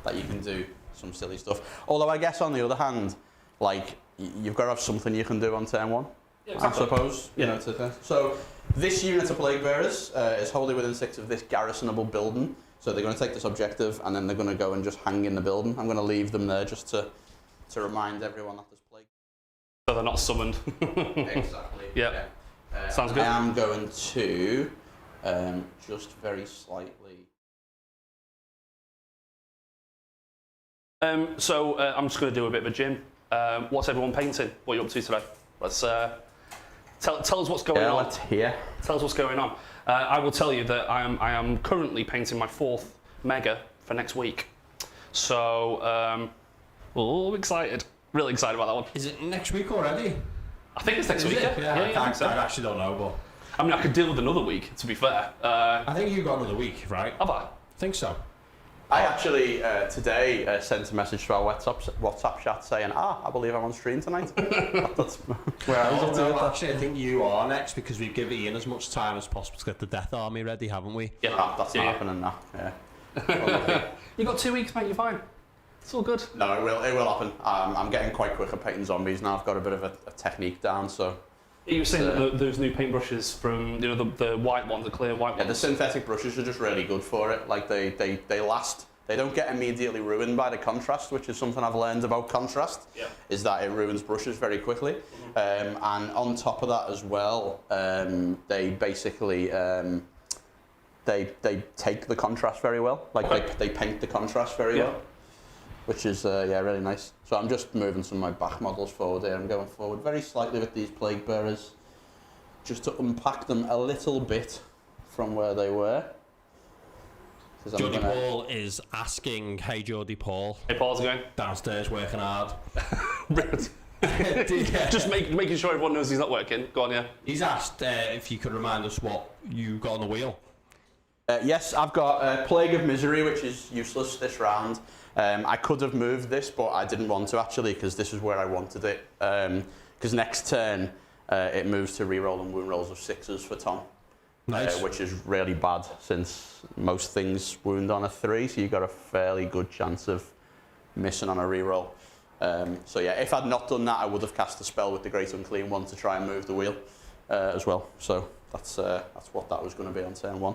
that you can do some silly stuff. Although I guess on the other hand, like you've got to have something you can do on turn one. Yeah, exactly. I suppose. Yeah. So this unit of Plague Bearers is wholly within 6 of this garrisonable building. So they're going to take this objective and then they're going to go and just hang in the building. I'm going to leave them there just to remind everyone that there's plague. So they're not summoned. Exactly. Yeah. Sounds good. I am going to just very slightly. So I'm just going to do a bit of a gym. What's everyone painting? What are you up to today? Let's tell us what's going on. Let's hear. Tell us what's going on. I will tell you that I am currently painting my 4th mega for next week. So I'm excited. Really excited about that one. Is it next week already? I think it's next week. Yeah, I actually don't know, but I mean, I could deal with another week. To be fair. I think you got another week, right? Have I? I think so. I actually today sent a message to our WhatsApp chat saying, I believe I'm on stream tonight. That's where I was up to. Actually, I think you are next because we've given Ian as much time as possible to get the Death Army ready, haven't we? Yeah, that's not happening now. Yeah. You got 2 weeks, mate. You're fine. It's all good. No, it will happen. I'm getting quite quick at painting zombies now. I've got a bit of a technique down, so. You were saying that those new paintbrushes from the white ones, the clear white ones. Yeah, the synthetic brushes are just really good for it. Like they last. They don't get immediately ruined by the contrast, which is something I've learned about contrast. Yeah. Is that it ruins brushes very quickly. And on top of that as well, they basically they take the contrast very well. Like they paint the contrast very well, which is really nice. So I'm just moving some of my back models forward here. I'm going forward very slightly with these Plague Bearers, just to unpack them a little bit from where they were. Jody Paul is asking, hey Jody Paul. Hey Paul, how's it going? Downstairs working hard. Just making sure everyone knows he's not working. Go on, yeah. He's asked if you could remind us what you got on the wheel. Yes, I've got Plague of Misery, which is useless this round. I could have moved this, but I didn't want to actually, because this is where I wanted it. Because next turn, it moves to reroll and wound rolls of 6s for Tom. Nice. Which is really bad since most things wound on a 3, so you've got a fairly good chance of missing on a reroll. So yeah, if I'd not done that, I would have cast a spell with the Great Unclean One to try and move the wheel as well. So that's what that was going to be on turn 1.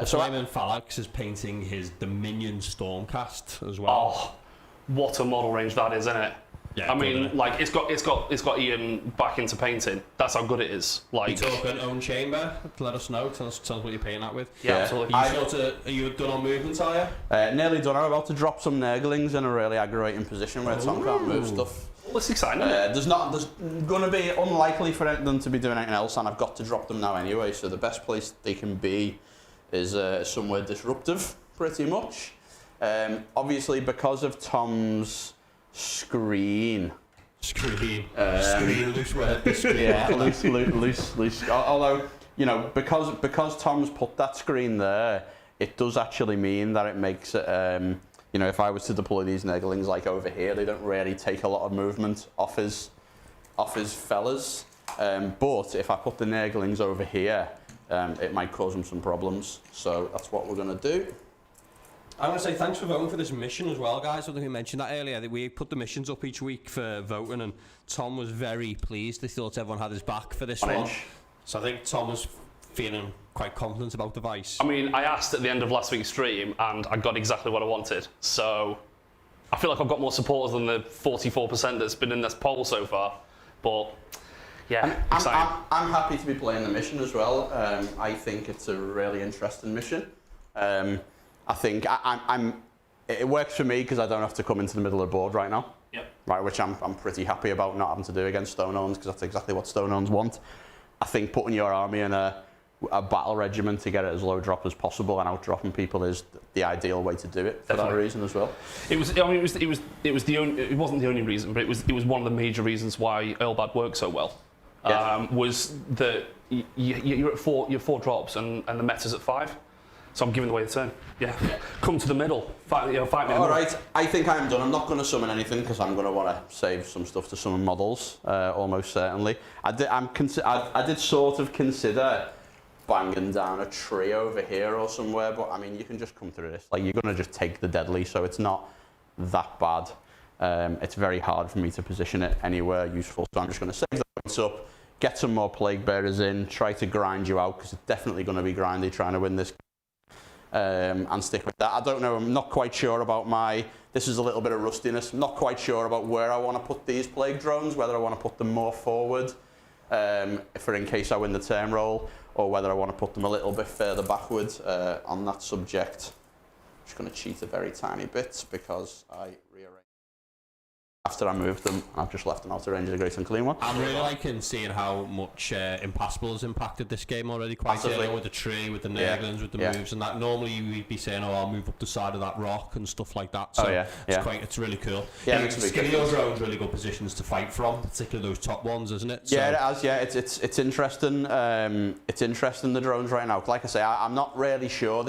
Simon Phalax is painting his Dominion Stormcast as well. Oh, what a model range that is, isn't it? Yeah, I mean, good, like it's got Ian back into painting. That's how good it is. Like, you talking own chamber? Let us know. Tell us what you're painting that with. Yeah, absolutely. Are you done on movements? Are you? Nearly done. I'm about to drop some Nurglings in a really aggravating position where Tom can't move stuff. Well, that's exciting. Isn't it? There's going to be unlikely for them to be doing anything else, and I've got to drop them now anyway. So the best place they can be is somewhere disruptive, pretty much. Obviously, because of Tom's screen. Screen loose word. Yeah, loose. Although, you know, because Tom's put that screen there, it does actually mean that it makes it. You know, if I was to deploy these Nurglings like over here, they don't really take a lot of movement off his fellas. But if I put the Nurglings over here, it might cause him some problems. So that's what we're going to do. I want to say thanks for voting for this mission as well, guys. I think we mentioned that earlier. That we put the missions up each week for voting, and Tom was very pleased. He thought everyone had his back for this one. So I think Tom was feeling quite confident about the Vice. I mean, I asked at the end of last week's stream, and I got exactly what I wanted. So I feel like I've got more supporters than the 44% that's been in this poll so far. But yeah, I'm happy to be playing the mission as well. I think it's a really interesting mission. I think it works for me because I don't have to come into the middle of the board right now. Yep. Right, which I'm pretty happy about not having to do against Stonehounds because that's exactly what Stonehounds want. I think putting your army in a battle regiment to get it as low drop as possible and outdropping people is the ideal way to do it for that reason as well. It wasn't the only reason, but it was one of the major reasons why Earlbad worked so well. Yeah. Was that you're at you're 4 drops and the meta's at 5. So I'm giving away the turn. Yeah. Come to the middle. Fight me. All right. I think I'm done. I'm not going to summon anything because I'm going to want to save some stuff to summon models. Almost certainly. I did sort of consider banging down a tree over here or somewhere, but I mean you can just come through this. Like you're going to just take the deadly, so it's not that bad. It's very hard for me to position it anywhere useful, so I'm just going to save the points up, get some more plague bearers in, try to grind you out because it's definitely going to be grindy trying to win this. And stick with that. I don't know, I'm not quite sure about this is a little bit of rustiness, I'm not quite sure about where I want to put these plague drones, whether I want to put them more forward for in case I win the turn roll, or whether I want to put them a little bit further backwards on that subject. I'm just going to cheat a very tiny bit because I rearranged. After I moved them, I've just left them out of range of the Great Unclean One. I'm really liking seeing how much Impassable has impacted this game already quite early with the tree, with the Nurglings, with the moves and that. Normally we'd be saying, oh, I'll move up the side of that rock and stuff like that. So it's really cool. Yeah, it's giving your drones really good positions to fight from, particularly those top ones, isn't it? So, yeah, it has. Yeah, it's interesting. It's interesting, the drones right now. Like I say, I'm not really sure.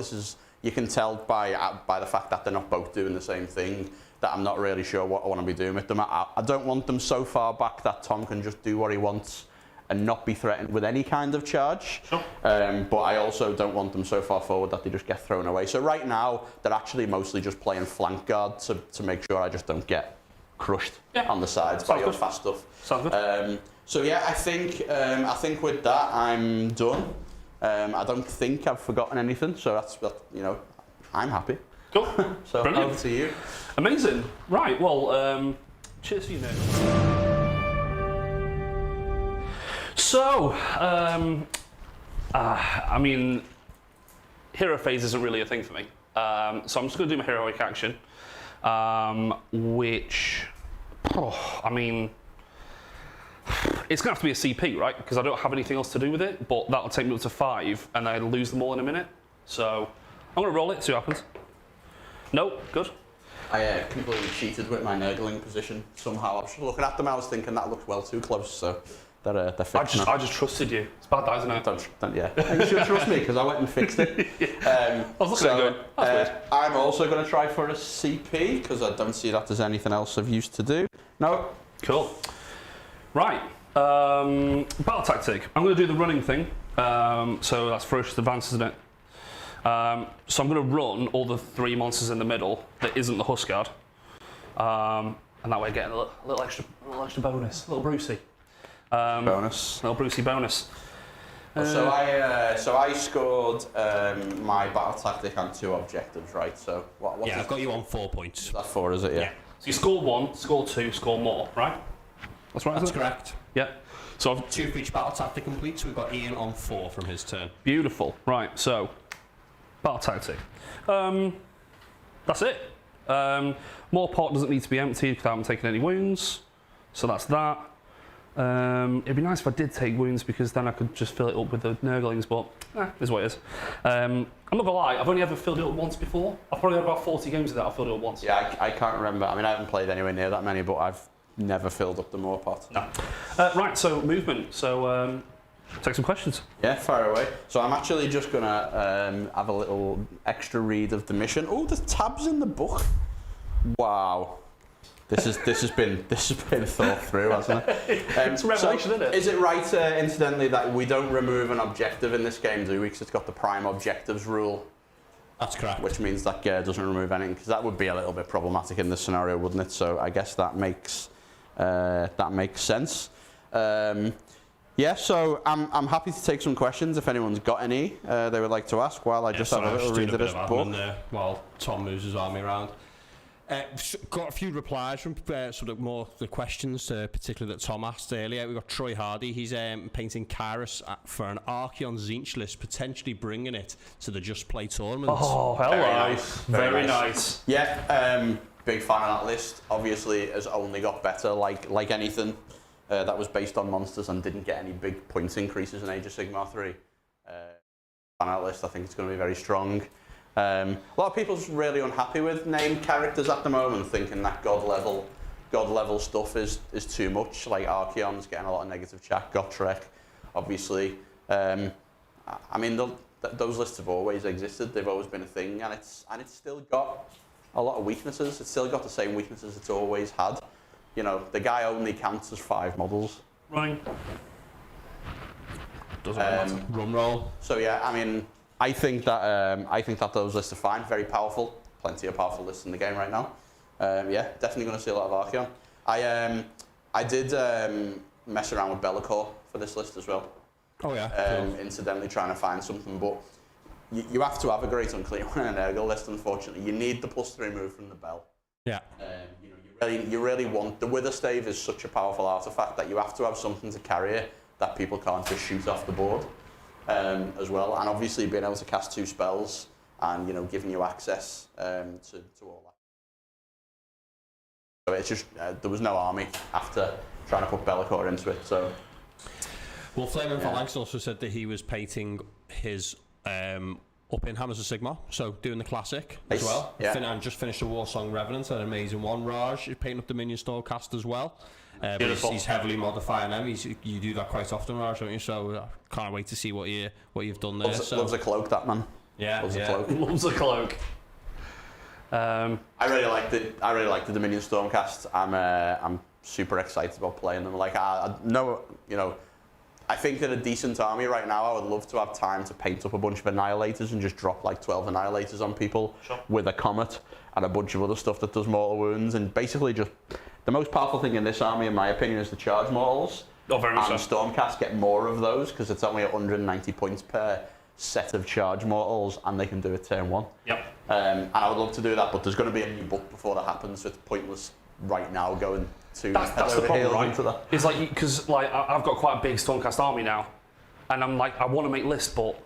You can tell by the fact that they're not both doing the same thing, that I'm not really sure what I want to be doing with them. I don't want them so far back that Tom can just do what he wants and not be threatened with any kind of charge. Sure. But I also don't want them so far forward that they just get thrown away. So right now, they're actually mostly just playing flank guard to make sure I just don't get crushed on the sides by your fast stuff. Sounds good. So yeah, I think with that, I'm done. I don't think I've forgotten anything, so that's I'm happy. Cool. So brilliant. Over to you. Amazing. Right, well, cheers for you, Nick. So, I mean, hero phase isn't really a thing for me. So I'm just going to do my heroic action, which, I mean, it's going to have to be a CP, right? Because I don't have anything else to do with it, but that'll take me up to 5, and I lose them all in a minute. So I'm going to roll it, see what happens. Nope, good. I completely cheated with my Nurgling position somehow. I was looking at them, I was thinking that looked well too close, so they're fixed I just trusted you. It's bad, that, isn't it? Don't you should trust me because I went and fixed it. I was looking at it going, that's weird. I'm also going to try for a CP because I don't see that there's anything else of use to do. No. Cool. Right. Battle tactic. I'm going to do the running thing. So that's ferocious advance, isn't it? So I'm going to run all the 3 monsters in the middle that isn't the Huskard, and that way getting a little extra bonus, a little Brucey. Bonus. Little Brucey bonus. So I scored my battle tactic on 2 objectives, right? So what? Yeah, I've got you on 4 points. Is that 4? Is it? Yeah. So you score 1, score 2, score more, right? That's right. That's correct. Yeah. So I've 2 for each battle tactic complete. So we've got Ian on 4 from his turn. Beautiful. Right. So battle tactic. That's it. More pot doesn't need to be emptied because I haven't taken any wounds. So that's that. It'd be nice if I did take wounds because then I could just fill it up with the Nurglings, but is what it is. I'm not gonna lie, I've only ever filled it up once before. I've probably had about 40 games of that, I've filled it up once. Yeah, I can't remember. I mean, I haven't played anywhere near that many, but I've never filled up the more pot. No. Right, so movement. So take some questions. Yeah, fire away. So I'm actually just gonna have a little extra read of the mission. Oh, there's tabs in the book. Wow. This has been thought through, hasn't it? It's a revelation, isn't it? Is it right, incidentally, that we don't remove an objective in this game, do we? Because it's got the prime objectives rule. That's correct. Which means that doesn't remove anything, because that would be a little bit problematic in this scenario, wouldn't it? So I guess that makes sense. Yeah, so I'm happy to take some questions if anyone's got any they would like to ask while I just have a little read of this book. While Tom moves his army around. Got a few replies from sort of more the questions, particularly that Tom asked earlier. We've got Troy Hardy. He's painting Kairos for an Archeon Zinch list, potentially bringing it to the Just Play tournament. Oh, hello. Very nice. Very nice. Yeah, big fan of that list. Obviously, has only got better, like anything that was based on monsters and didn't get any big points increases in Age of Sigmar 3. Fan of that list, I think it's going to be very strong. A lot of people's really unhappy with named characters at the moment, thinking that god level stuff is too much. Like Archeon's getting a lot of negative chat. Gotrek, obviously. I mean, those lists have always existed. They've always been a thing, and it's still got a lot of weaknesses. It's still got the same weaknesses it's always had. You know, the guy only counts as 5 models. Right. Doesn't matter. Rum roll. So yeah, I mean, I think that those lists are fine. Very powerful. Plenty of powerful lists in the game right now. Yeah, definitely going to see a lot of Archeon. I did mess around with Be'lakor for this list as well. Oh yeah. Incidentally, trying to find something, but you have to have a Great Unclean One and an Nurgle list. Unfortunately, you need the +3 move from the Bell. Yeah. You know, you really want the Witherstave is such a powerful artifact that you have to have something to carry it that people can't just shoot off the board. As well, and obviously being able to cast 2 spells and, you know, giving you access to all that. So it's just there was no army after trying to put Be'lakor into it. So, well, Flaming Phalanx also said that he was painting his up in Hammers of Sigmar, so doing the classic as well. Yeah. And just finished the Warsong Revenant, an amazing one. Raj is painting up the Minion Stormcast as well. But he's heavily modifying them. You do that quite often, Raj, don't you? So I can't wait to see what you've done there. Loves a cloak, that man. Yeah, loves a cloak. Loves a cloak. I really liked it. I really liked the Dominion Stormcast. I'm super excited about playing them. Like I know, you know, I think in a decent army right now, I would love to have time to paint up a bunch of Annihilators and just drop like 12 Annihilators on people with a Comet and a bunch of other stuff that does mortal wounds, and basically just the most powerful thing in this army, in my opinion, is the charge mortals. Oh, very much and so. Stormcast get more of those because it's only 190 points per set of charge mortals, and they can do it turn 1. Yep. And I would love to do that, but there's going to be a new book before that happens, so it's pointless right now going to that's the problem, right? into that. It's like, because like I've got quite a big Stormcast army now, and I'm like, I want to make lists, but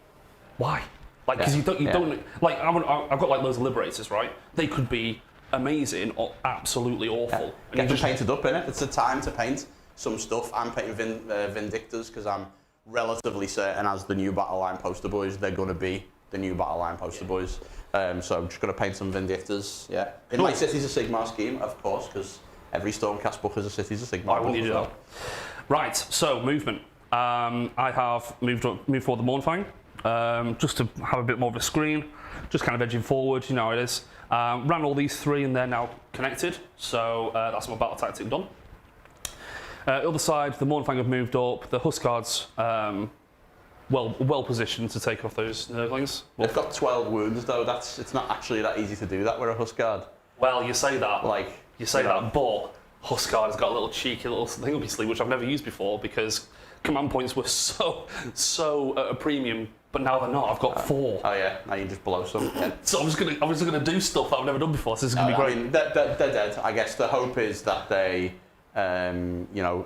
why? Like, because you don't like I've got like loads of Liberators, right? They could be amazing or absolutely awful. And get them painted up, innit? It's a time to paint some stuff. I'm painting Vindictors because I'm relatively certain, as the new Battle Line poster boys, they're going to be the new Battle Line poster boys. So I'm just going to paint some Vindictors, yeah. In my Cities of Sigmar scheme, of course, because every Stormcast book is a Cities of Sigmar. Why wouldn't you do that? Right, so movement. I have moved forward the Mournfang, just to have a bit more of a screen, just kind of edging forward, you know how it is. Ran all these 3 and they're now connected, so that's my battle tactic done. Other side, the Mournfang have moved up, the Huskard's well positioned to take off those Nurglings. They've got 12 wounds though, it's not actually that easy to do that with a Huskard. Well, you say that, that, but Huskard has got a little cheeky little thing up his sleeve, which I've never used before because command points were so at a premium but now they're not. I've got 4. Oh yeah, now you just blow some. Yeah. So I'm just gonna do stuff that I've never done before. So this is gonna be great. I mean, they're dead. I guess the hope is that they, you know,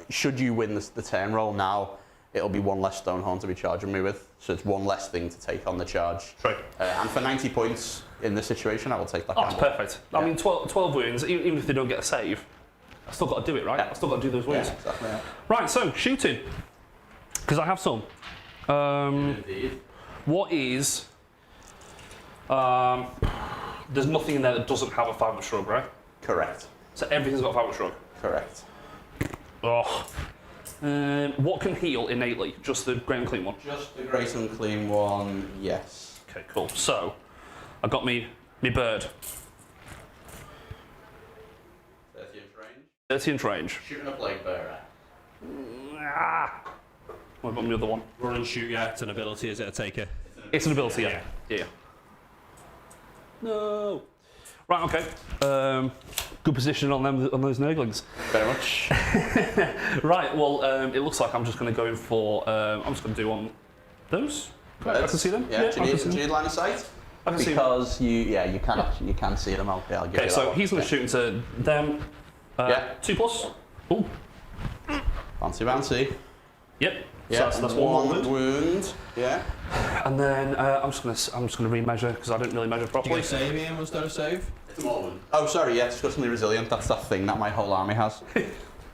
should you win the turn roll now, it'll be 1 less Stonehorn to be charging me with. So it's 1 less thing to take on the charge. True. And for 90 points in this situation, I will take that. Oh, it's perfect. Yeah. I mean, 12 wounds, even if they don't get a save, I've still got to do it, right? Yeah. I've still got to do those wounds. Yeah, exactly. Yeah. Right, so shooting. Because I have some. Indeed. What is... there's nothing in there that doesn't have a 5 shrug, right? Correct. So everything's got a 5 shrug. Correct. Oh. What can heal innately? Just the Great and Clean one? Just the Great and Clean one, yes. Okay, cool. So, I got me bird. 30 inch range. 30 inch range. Shooting a Plague Bearer. What about the other one? Run and shoot, yeah. It's an ability, is it a taker? It's an ability, yeah. Yeah. No. Right, okay. Good position on those Nurglings. Very much. Right, well, it looks like I'm just going to go in for... I'm just going to do on those. I can see them. Yeah. Do you need line of sight? I can see them. Because you can see them. Okay, I'll give Okay, you that so one. he's going to shoot into them. 2+. Ooh. Fancy bouncy. Yep. Yeah, So that's one wound. Yeah. And then I'm just gonna remeasure because I didn't really measure Did you properly. get a save, Ian? Was there a save? It's a wound. Oh, sorry. Yeah, disgustingly resilient. That's that thing that my whole army has.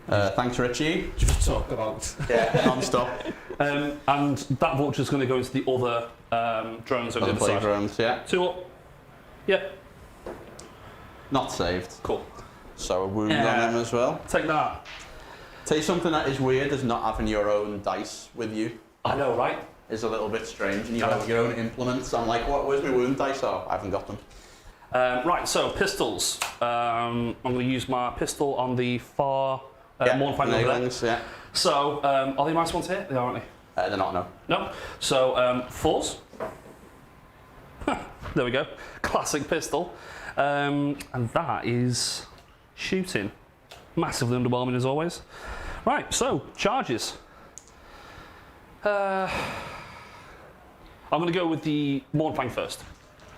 Thanks, Richie. Just talk about. Yeah, non-stop. And that vulture's going to go into the other drones over the other side. Drones, yeah. 2 up. Yep. Not saved. Cool. So a wound on them as well. Take that. Tell you something that is weird is not having your own dice with you. I know, right? Is a little bit strange, and you have your own implements. I'm like, where's my wound dice? Oh, I haven't got them. Right, so pistols. I'm going to use my pistol on the far Mornfang over there. Nailings, yeah. So, are they nice ones here? They are, aren't they? They're not, no. No. So, 4s. There we go. Classic pistol. And that is shooting. Massively underwhelming as always. Right, so charges. I'm going to go with the Mornfang first,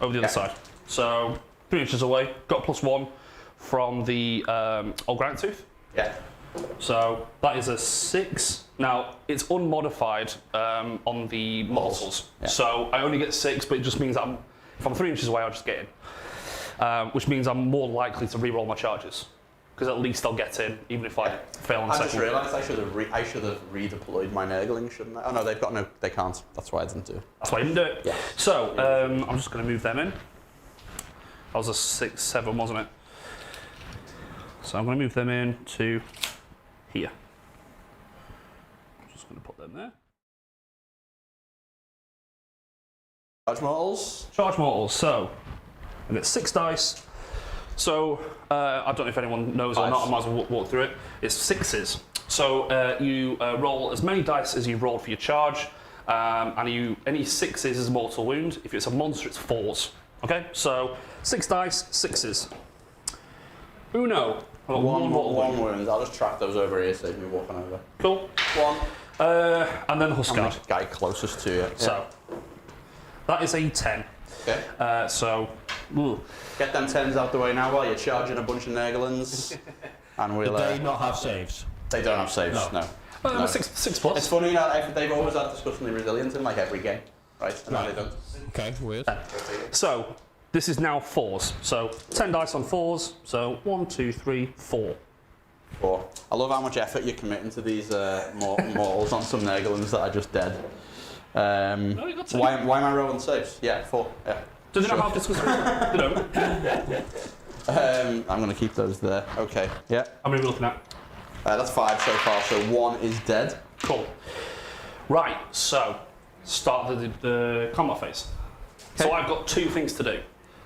over the other side. So 3 inches away, got +1 from the Ogre Tooth. Yeah. So that is a 6. Now it's unmodified on the mortals, so I only get 6, but it just means that if I'm 3 inches away, I'll just get in, which means I'm more likely to re-roll my charges. Because at least I'll get in, even if I fail on the second. I just realised I should have redeployed my Nurgling, shouldn't I? Oh no, they can't. That's why I didn't do it. That's why I didn't do it. Yeah. So I'm just going to move them in. That was a 6, 7, wasn't it? So I'm going to move them in to here. I'm just going to put them there. Charge mortals. Charge mortals. So I get 6 dice. So, I don't know if anyone knows or not, I might as well walk through it. It's 6s. So, you roll as many dice as you've rolled for your charge, and any 6s is a mortal wound. If it's a monster, it's 4s. Okay? So, 6 dice, 6s. Uno. One wound. I'll just track those over here, save me walking over. Cool. 1. And then Huskard. Guy closest to you. So, that is a 10. Okay. So, get them 10s out the way now while you're charging a bunch of Nurglings. And we'll. Did they not have saves? They don't have saves, no. no. 6+. It's funny that they've always had disgustingly resilient in like every game, right? And now they don't. Okay, weird. So, this is now 4s. So, 10 dice on 4s. So, 1, 2, 3, 4. 4. I love how much effort you're committing to these mortals on some Nurglings that are just dead. Why am I rolling saves? Yeah, 4. Yeah. Do they not have discussion? They don't. I'm going to keep those there. Okay. Yeah. How many are we looking at? That's 5 so far. So 1 is dead. Cool. Right. So start the combat phase. Okay. So I've got 2 things to do.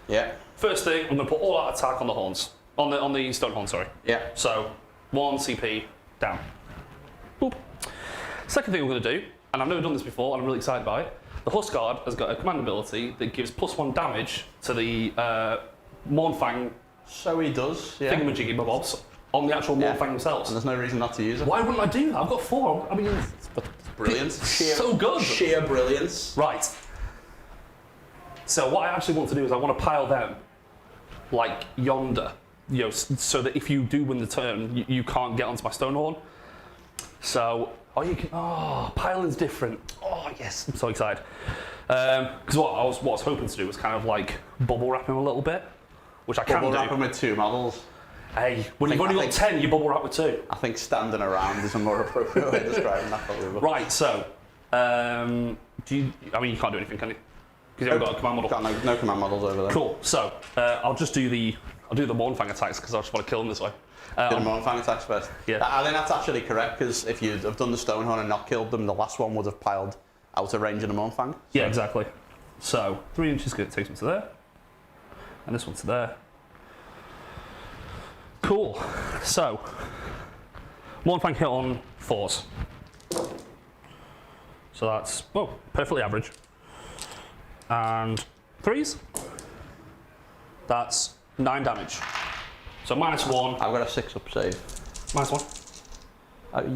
Yeah. First thing, I'm going to put all out attack on the horns, on the stone horn. Sorry. Yeah. So 1 CP down. Boop. Second thing I'm going to do, and I've never done this before, and I'm really excited by it. The Huskard has got a command ability that gives +1 damage to the Mornfang. So he does. Yeah. Thingamajiggy bobs on the actual Mornfang themselves. And there's no reason not to use it. Why wouldn't I do that? I've got 4. I mean, brilliant. So good. Sheer brilliance. Right. So what I actually want to do is I want to pile them like yonder, you know, so that if you do win the turn, you can't get onto my Stonehorn. So, piling's different. Oh yes, I'm so excited. Because what I was hoping to do was kind of like bubble wrap him a little bit, which I can do. Bubble wrap him with 2 models. Hey, when you've only got 10, you bubble wrap with 2. I think standing around is a more appropriate way of describing that. Probably. Right. So, you can't do anything, can you? Because you haven't got a command model. Got no command models over there. Cool. So I'll do the Mornfang attacks because I just want to kill them this way. Do the Mornfang attacks first. Yeah. I think that's actually correct because if you'd have done the Stonehorn and not killed them, the last one would have piled out of range in the Mornfang. So. Yeah, exactly. So 3 inches takes me to there, and this one to there. Cool. So Mornfang hit on 4s. So that's perfectly average. And 3s. That's 9 damage. So -1. I've got a 6-up save. -1.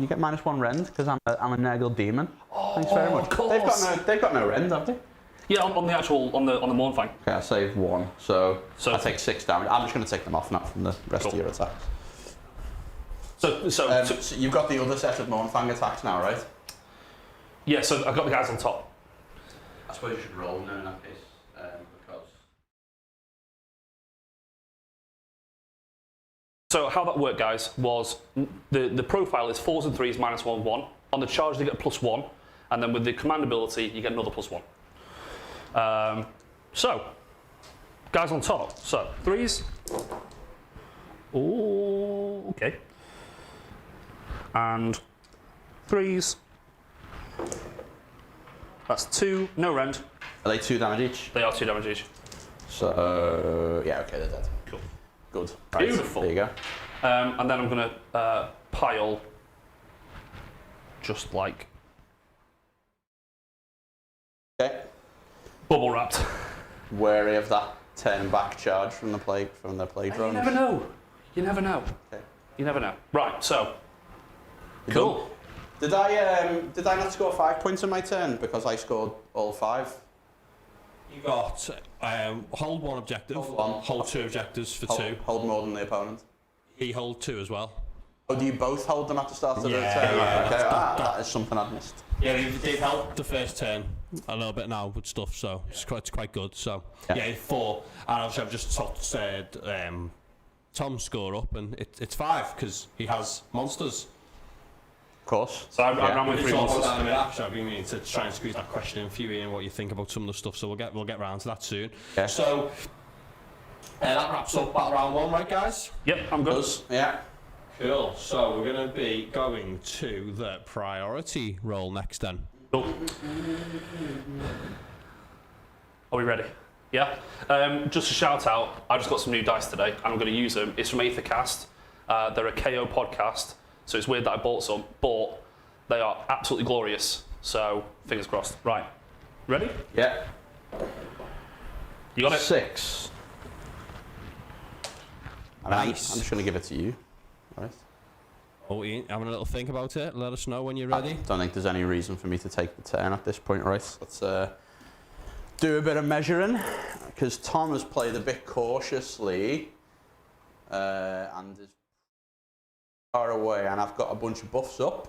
You get -1 rend because I'm a Nurgle demon. Thanks very much. Of course. They've got no rend, have they? Yeah, on the Mornfang. Okay, I saved 1, so So- I take 6 damage. I'm just going to take them off, not from the rest of your attacks. So So you've got the other set of Mornfang attacks now, right? yeah, so I've got the guys on top. I suppose you should roll now in that case, because... So how that worked, guys, was the profile is 4s and 3s -1, 1. On the charge, they get +1, and then with the command ability, you get another +1. So, guys on top. So 3s. Oh, okay. And 3s. That's 2, no rend. Are they 2 damage each? They are 2 damage each. So, yeah, okay, they're dead. Cool. Good. Right, Beautiful. There you go. And then I'm going to pile just like Okay. bubble wrapped. Wary of that turn back charge from the plague drone. You never know. You never know. Okay. You never know. Right, so. Cool. Did I not score 5 points on my turn because I scored all 5? You got hold 1 objective, hold 2 objectives for 2. Hold more than the opponent. He hold 2 as well. Oh, do you both hold them at the start of the turn? Yeah, Okay, that is something I've missed. Yeah, they've held the first turn a little bit now with stuff, so it's quite good. So yeah 4, and obviously I've just said Tom's score up, and it's 5 because he has monsters. Of course. So I ran with 3 monsters. Actually, I've been meaning to try and squeeze that question in for you, Ian, what you think about some of the stuff. So we'll get round to that soon. Yeah. So that wraps up battle round 1, right, guys? Yep, I'm good. Yeah. Cool. So we're going to be going to the priority roll next then. Cool. Are we ready? Yeah. Just a shout out. I just got some new dice today. I'm going to use them. It's from Aethercast. They're a KO podcast, so it's weird that I bought some, but they are absolutely glorious. So fingers crossed. Right. Ready? Yeah. You got it. 6. Nice. I'm just going to give it to you. Right. Oh, Ian, having a little think about it. Let us know when you're ready. I don't think there's any reason for me to take the turn at this point, right? Let's do a bit of measuring, because Tom has played a bit cautiously and is far away, and I've got a bunch of buffs up.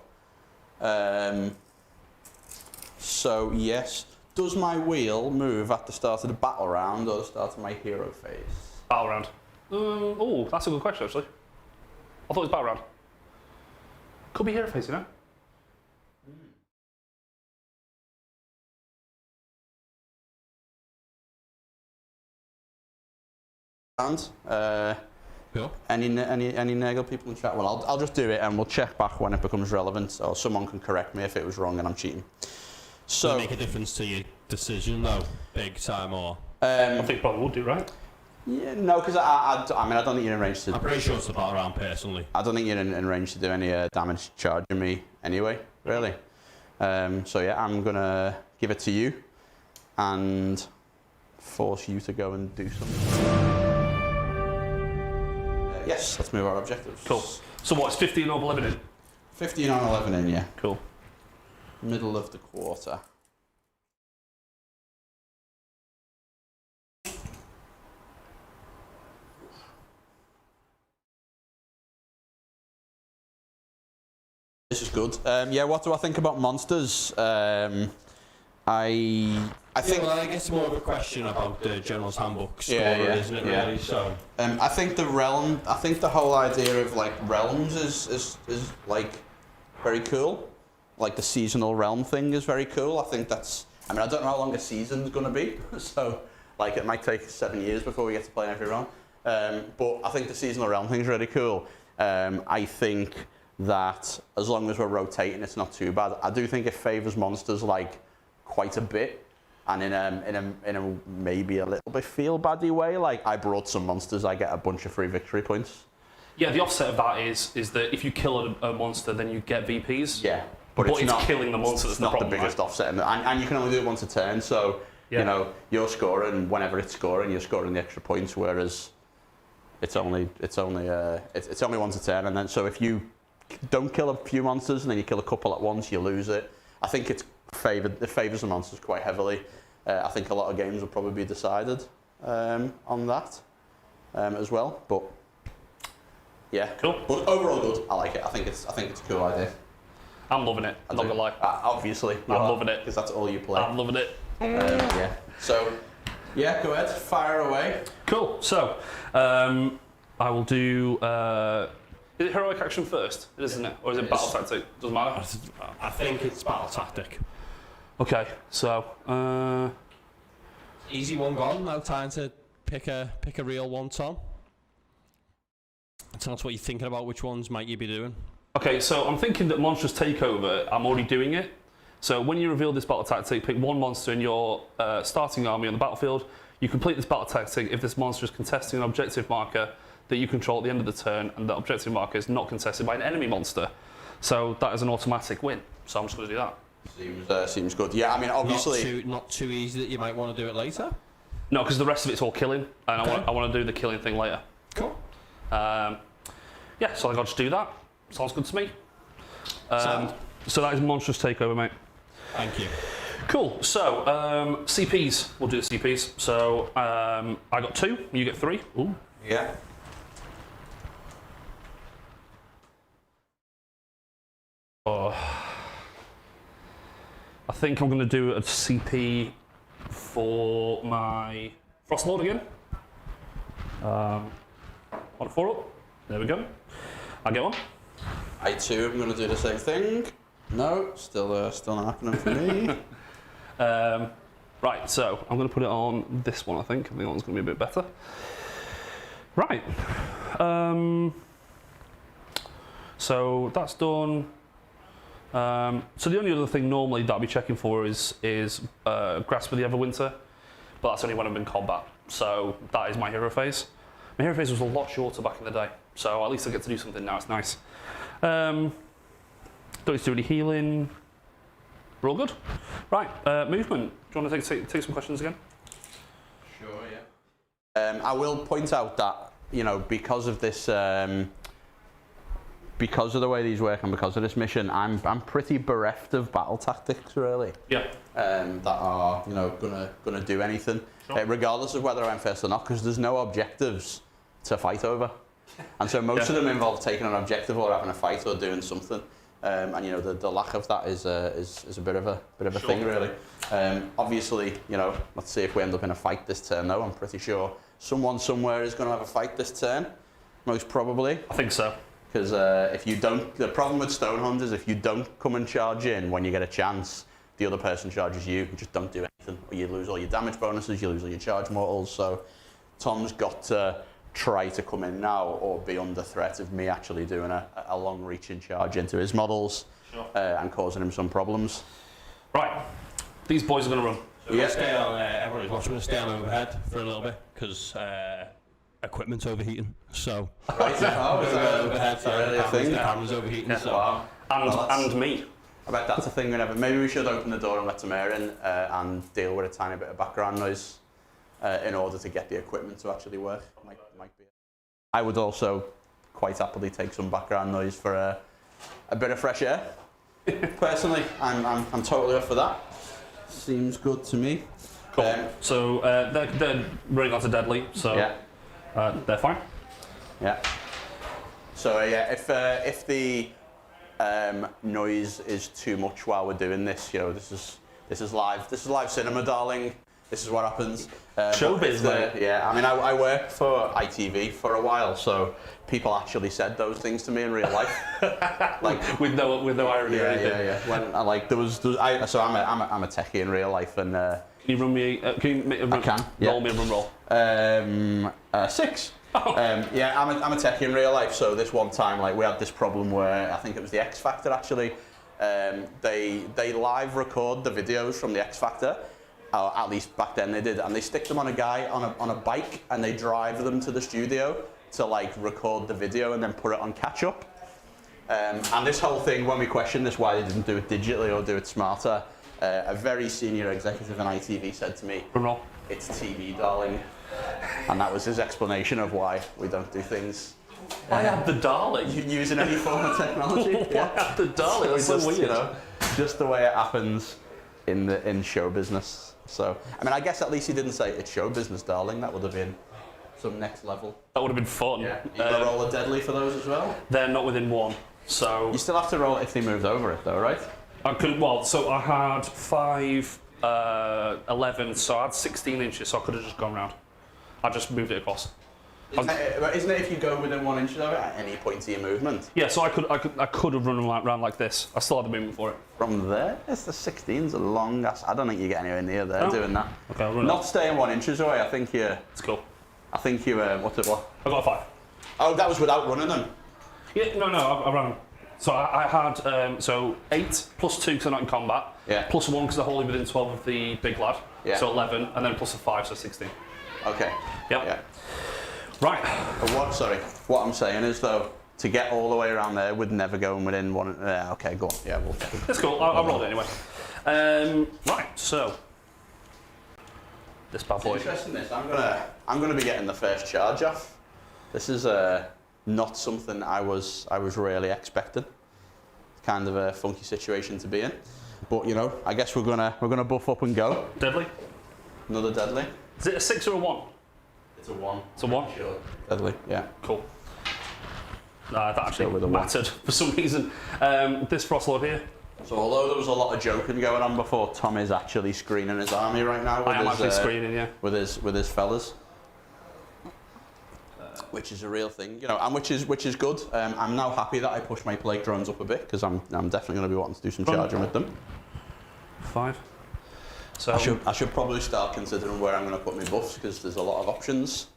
So yes, does my wheel move at the start of the battle round or the start of my hero phase? Battle round. Oh, that's a good question, actually. I thought it was battle round. Could be hero phase, you know? Cool. Any Nurgle people in chat? Well, I'll just do it and we'll check back when it becomes relevant, or someone can correct me if it was wrong and I'm cheating. So, does it make a difference to your decision, though? Big time, or? I think it probably would do, right? Yeah, no, because I don't think you're in range to. I'm pretty sure it's the battle round, personally. I don't think you're in range to do any damage charging me anyway, really. So yeah, I'm gonna give it to you and force you to go and do something. Yes, let's move our objectives. Cool. So what, it's 15 over 11 in? 15 on 11 in, yeah. Cool. middle of the quarter. This is good. Yeah, what do I think about monsters? I think. Well, I guess more of a question about the General's Handbook story, isn't it? Yeah. Really. So. I think the realm. I think the whole idea of like realms is like very cool. Like the seasonal realm thing is very cool. I think that's. I mean, I don't know how long a season's going to be, so like it might take 7 years before we get to play every realm. But I think the seasonal realm thing is really cool. I think that as long as we're rotating, it's not too bad. I do think it favours monsters like quite a bit, and in a maybe a little bit feel-baddy way. Like I brought some monsters, I get a bunch of free victory points. Yeah, the offset of that is that if you kill a monster, then you get VPs. Yeah, but it's not killing the monster that's not the problem, the biggest right? offset, and you can only do it once a turn. So you know you're scoring whenever it's scoring, you're scoring the extra points, whereas it's only once a turn, and then so if you don't kill a few monsters and then you kill a couple at once, you lose it. I think it favours the monsters quite heavily. I think a lot of games will probably be decided on that as well. But yeah, cool. But overall good. I like it. I think it's a cool idea. I'm loving it. I'm not gonna lie. Obviously, I'm loving it because that's all you play. I'm loving it. Yeah. So yeah, go ahead, fire away. Cool. So I will do. Is it heroic action first? It isn't it? Or is it battle tactic? Doesn't matter. I think it's battle tactic. Okay, so Easy one gone. No time to pick a real one, Tom. Tell us what you're thinking about. Which ones might you be doing? okay, so I'm thinking that monstrous takeover. I'm already doing it. So when you reveal this battle tactic, pick one monster in your starting army on the battlefield. You complete this battle tactic if this monster is contesting an objective marker that you control at the end of the turn, and that objective marker is not contested by an enemy monster. So that is an automatic win. So I'm just going to do that. Seems good. Yeah, I mean, obviously Not too easy that you might want to do it later. No, because the rest of it's all killing, and I want to do the killing thing later. Cool. Yeah, so I got to just do that. Sounds good to me. So that is monstrous takeover, mate. Thank you. Cool. So CPs. We'll do the CPs. So I got 2. You get 3. Ooh. yeah. Oh. I think I'm going to do a CP for my Frostlord again. On a 4 up. There we go. I get one. I too am going to do the same thing. No, still not happening for me. Right, so I'm going to put it on this one, I think. I think that one's going to be a bit better. Right. So that's done. So the only other thing normally that I'll be checking for is Grasp of the Everwinter, but that's only when I'm in combat. So that is my hero phase. My hero phase was a lot shorter back in the day, so at least I get to do something now. It's nice. Don't need to do any healing. We're all good. Right, movement. Do you want to take some questions again? Sure, yeah. I will point out that, you know, because of this, because of the way these work and because of this mission, I'm pretty bereft of battle tactics, really. Yeah. That are, you know, gonna do anything, Sure. regardless of whether I'm first or not, because there's no objectives to fight over, and so most of them involve taking an objective or having a fight or doing something. And you know the lack of that is a bit of a Sure. thing, really. Obviously, you know, let's see if we end up in a fight this turn. Though I'm pretty sure someone somewhere is going to have a fight this turn, most probably. I think so. Because if you don't, the problem with Stonehunt is if you don't come and charge in when you get a chance, the other person charges you. You just don't do anything, or you lose all your damage bonuses, you lose all your charge mortals. So Tom's got to try to come in now or be under threat of me actually doing a long-reaching charge into his models. Sure. And causing him some problems. Right, these boys are going to run. So we'll stay on, everybody's watching, we'll stay on overhead for a little bit, because equipment's overheating, so... Right, is that overhead, really a thing? The camera's overheating, Yeah. so... Wow. And me. I bet that's a thing whenever. Maybe we should open the door and let some air in and deal with a tiny bit of background noise in order to get the equipment to actually work. Might be. I would also quite happily take some background noise for a bit of fresh air. Personally, I'm totally up for that. Seems good to me. Cool. So they're running onto deadly, so yeah. They're fine. Yeah. So yeah, if the noise is too much while we're doing this, you know, this is live cinema, darling. This is what happens. Showbiz, mate. Yeah, I mean, I worked for ITV for a while, so people actually said those things to me in real life, like with no irony or anything. Yeah. When I'm a techie in real life, and Can you run me? I can. Roll me a run roll. 6. Yeah, I'm a techie in real life, so this one time, like, we had this problem where I think it was the X Factor actually. They live record the videos from the X Factor. At least back then they did, and they stick them on a guy on a bike, and they drive them to the studio to like record the video and then put it on catch up. And this whole thing, when we questioned this, why they didn't do it digitally or do it smarter, a very senior executive in ITV said to me, "It's TV, darling," and that was his explanation of why we don't do things. I had the darling. Using any form of technology. I had the darling. It's so weird. You know, just the way it happens in show business. So, I mean, I guess at least he didn't say it's show business, darling. That would have been some next level. That would have been fun. Yeah. You got to roll a deadly for those as well? They're not within 1, so... You still have to roll it if they moved over it though, right? I could, well, so I had 5, 11, so I had 16 inches, so I could have just gone round. I just moved it across. Isn't it if you go within 1 inch of it at any point of your movement? Yeah, so I could have run around like this. I still had the movement for it. From there? It's the 16's a long ass. I don't think you get anywhere near there doing that. Okay, I'll run Not staying 1 inch away. I think you. It's cool. I think you. What? I got a 5. Oh, that was without running them. Yeah, no, I ran them. So I had so 8 plus 2 because I'm not in combat. Yeah. Plus 1 because I'm wholly within 12 of the big lad. Yeah. So 11, and then plus a 5, so 16. Okay. Yep. Yeah. Right. What I'm saying is though, to get all the way around there with never going within 1. Okay, go on. Yeah, we'll. That's cool. I'll roll it anyway. Right. So this bad boy. It's interesting. This. I'm gonna be getting the first charge off. This is not something I was really expecting. It's kind of a funky situation to be in, but you know, I guess we're gonna buff up and go. Deadly. Another deadly. Is it a 6 or a 1? It's a 1. It's a 1? Sure. Deadly, yeah. Cool. That actually mattered for some reason. This Frostlord here. So although there was a lot of joking going on before, Tom is actually screening his army right now. I am actually screening, yeah. With his fellas. Which is a real thing, you know, and which is good. I'm now happy that I pushed my plague drones up a bit, because I'm definitely going to be wanting to do some charging with them. 5. So I should probably start considering where I'm going to put my buffs, because there's a lot of options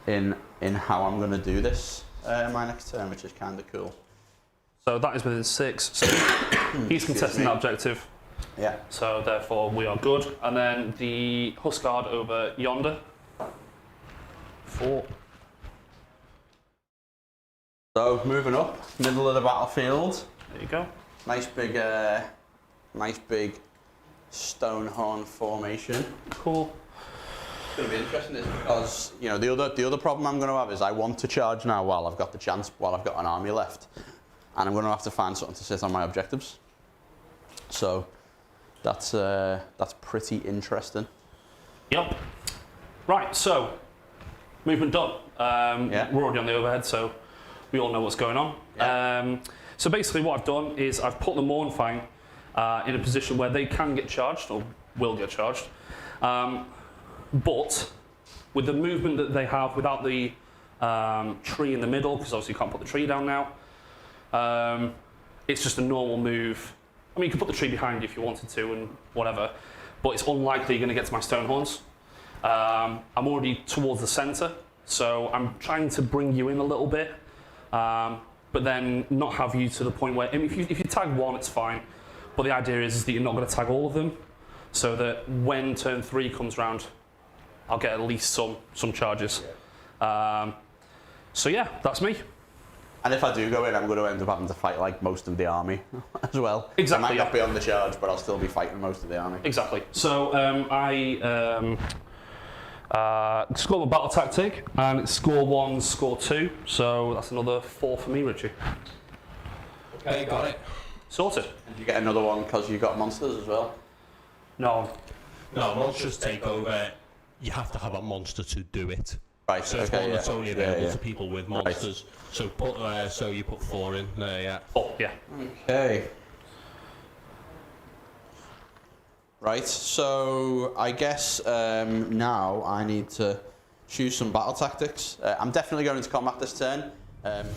in how I'm going to do this my next turn, which is kind of cool. So that is within 6. So he's contesting that objective. Yeah. So therefore we are good. And then the Huskard over yonder. 4. So moving up, middle of the battlefield. There you go. Nice big Stonehorn formation. Cool. It's going to be interesting, isn't it? Because you know the other problem I'm going to have is I want to charge now while I've got the chance, while I've got an army left, and I'm going to have to find something to sit on my objectives. So that's pretty interesting. Yep. Right. So movement done. Yeah. We're already on the overhead, so we all know what's going on. Yeah. So basically, what I've done is I've put the Mournfang in a position where they can get charged, or will get charged. But with the movement that they have without the tree in the middle, because obviously you can't put the tree down now, it's just a normal move. I mean, you could put the tree behind you if you wanted to and whatever, but it's unlikely you're going to get to my Stonehorns. I'm already towards the centre, so I'm trying to bring you in a little bit, but then not have you to the point where, I mean, if you tag 1, it's fine. But the idea is that you're not going to tag all of them, so that when turn 3 comes round, I'll get at least some charges. So yeah, that's me. And if I do go in, I'm going to end up having to fight like most of the army as well. Exactly. I might not be on the charge, but I'll still be fighting most of the army. Exactly. So I score my battle tactic, and it's score 1, score 2. So that's another 4 for me, Richie. Okay, got it. Sorted. And you get another one because you got monsters as well. No. No, monsters take over. You have to have a monster to do it. Right. So it's one that's only available to people with monsters. Right. So you put 4 in there, yeah. Oh, yeah. Okay. Right, so I guess now I need to choose some battle tactics. I'm definitely going into combat this turn. Else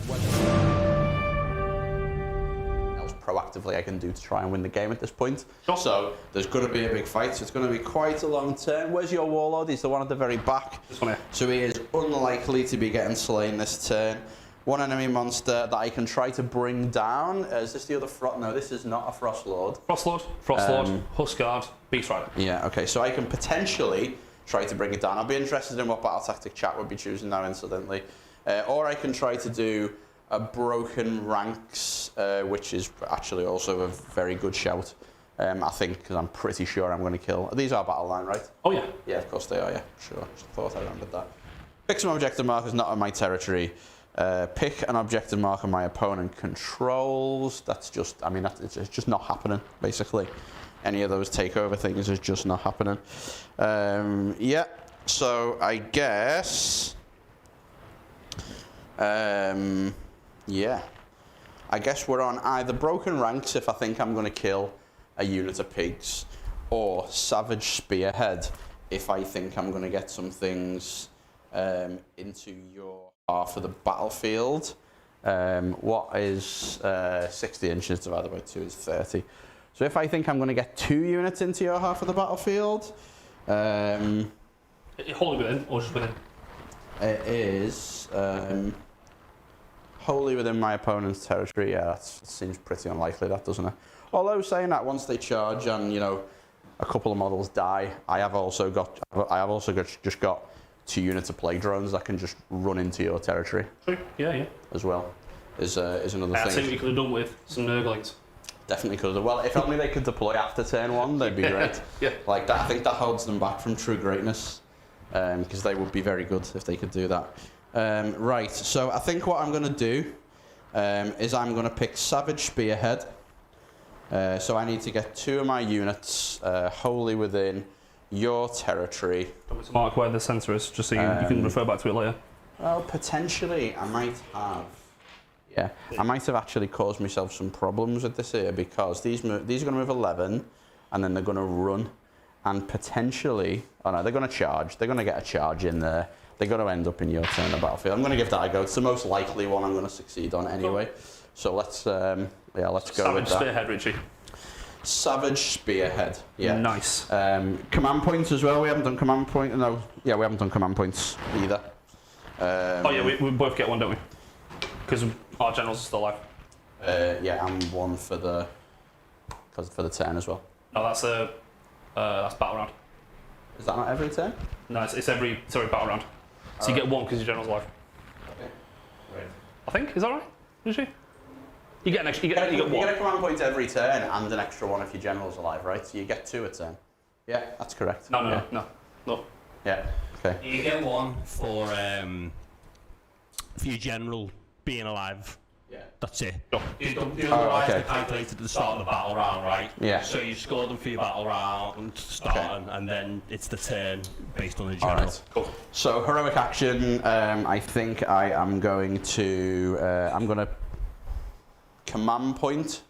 proactively I can do to try and win the game at this point. Sure. So there's going to be a big fight, so it's going to be quite a long turn. Where's your warlord? He's the one at the very back. This one here. So he is unlikely to be getting slain this turn. One enemy monster that I can try to bring down. Is this the other Frost? No, this is not a Frost Lord. Frost Lord, Huskard, Beast Rider. Yeah, okay, so I can potentially try to bring it down. I'll be interested in what battle tactic chat would be choosing now, incidentally. Or I can try to do a Broken Ranks, which is actually also a very good shout. I think, because I'm pretty sure I'm going to kill. These are battle line, right? Oh, yeah. Yeah, of course they are, yeah, sure. Just thought I remembered that. Pick some objective markers not on my territory. Pick an objective marker my opponent controls. That's just, I mean, it's just not happening, basically. Any of those takeover things is just not happening. Yeah, so I guess... yeah. I guess we're on either Broken Ranks if I think I'm going to kill a unit of pigs, or Savage Spearhead if I think I'm going to get some things into your half of the battlefield. What is 60 inches divided by 2 is 30. So if I think I'm going to get 2 units into your half of the battlefield, Wholly within, or just within? it is wholly within my opponent's territory. Yeah, that seems pretty unlikely, that, doesn't it? Although saying that, once they charge and, you know, a couple of models die, I have also just got 2 units of plague drones that can just run into your territory. True. Yeah, yeah. As well is another thing. I think you could have done with some Nurglings. Definitely could have. Well, if only they could deploy after turn 1, they'd be great. Yeah. Like that, I think that holds them back from true greatness, because they would be very good if they could do that. Right. So I think what I'm going to do is I'm going to pick Savage Spearhead. So I need to get 2 of my units wholly within your territory. To mark where the centre is, just so you can refer back to it later. Well, potentially I might have. Yeah, I might have actually caused myself some problems with this here, because these are going to move 11, and then they're going to run, and potentially, oh no, they're going to charge. They're going to get a charge in there. They're going to end up in your turn on the battlefield. I'm going to give that a go. It's the most likely one I'm going to succeed on anyway. So let's go with that. Savage Spearhead, Richie. Savage Spearhead. Yeah. Nice. Command points as well. We haven't done command point. No. Yeah, we haven't done command points either. Oh yeah, we both get one, don't we? Because our generals are still alive. Yeah, and one for the turn as well. No, that's battle round. Is that not every turn? No, it's every battle round. So you get one because your general's alive. Okay. Right. I think, is that right? Is she? You get an extra. You get one. You get a command point every turn and an extra one if your general's alive, right? So you get 2 a turn. Yeah, that's correct. No. Yeah. Okay. You get 1 for your general being alive. Yeah. That's it. Sure. The other lives are calculated at the start of the battle round, right? Yeah. So you score them for your battle round starting, and then it's the turn based on the general. All right. Cool. So heroic action. I think I am going to. I'm going to command point,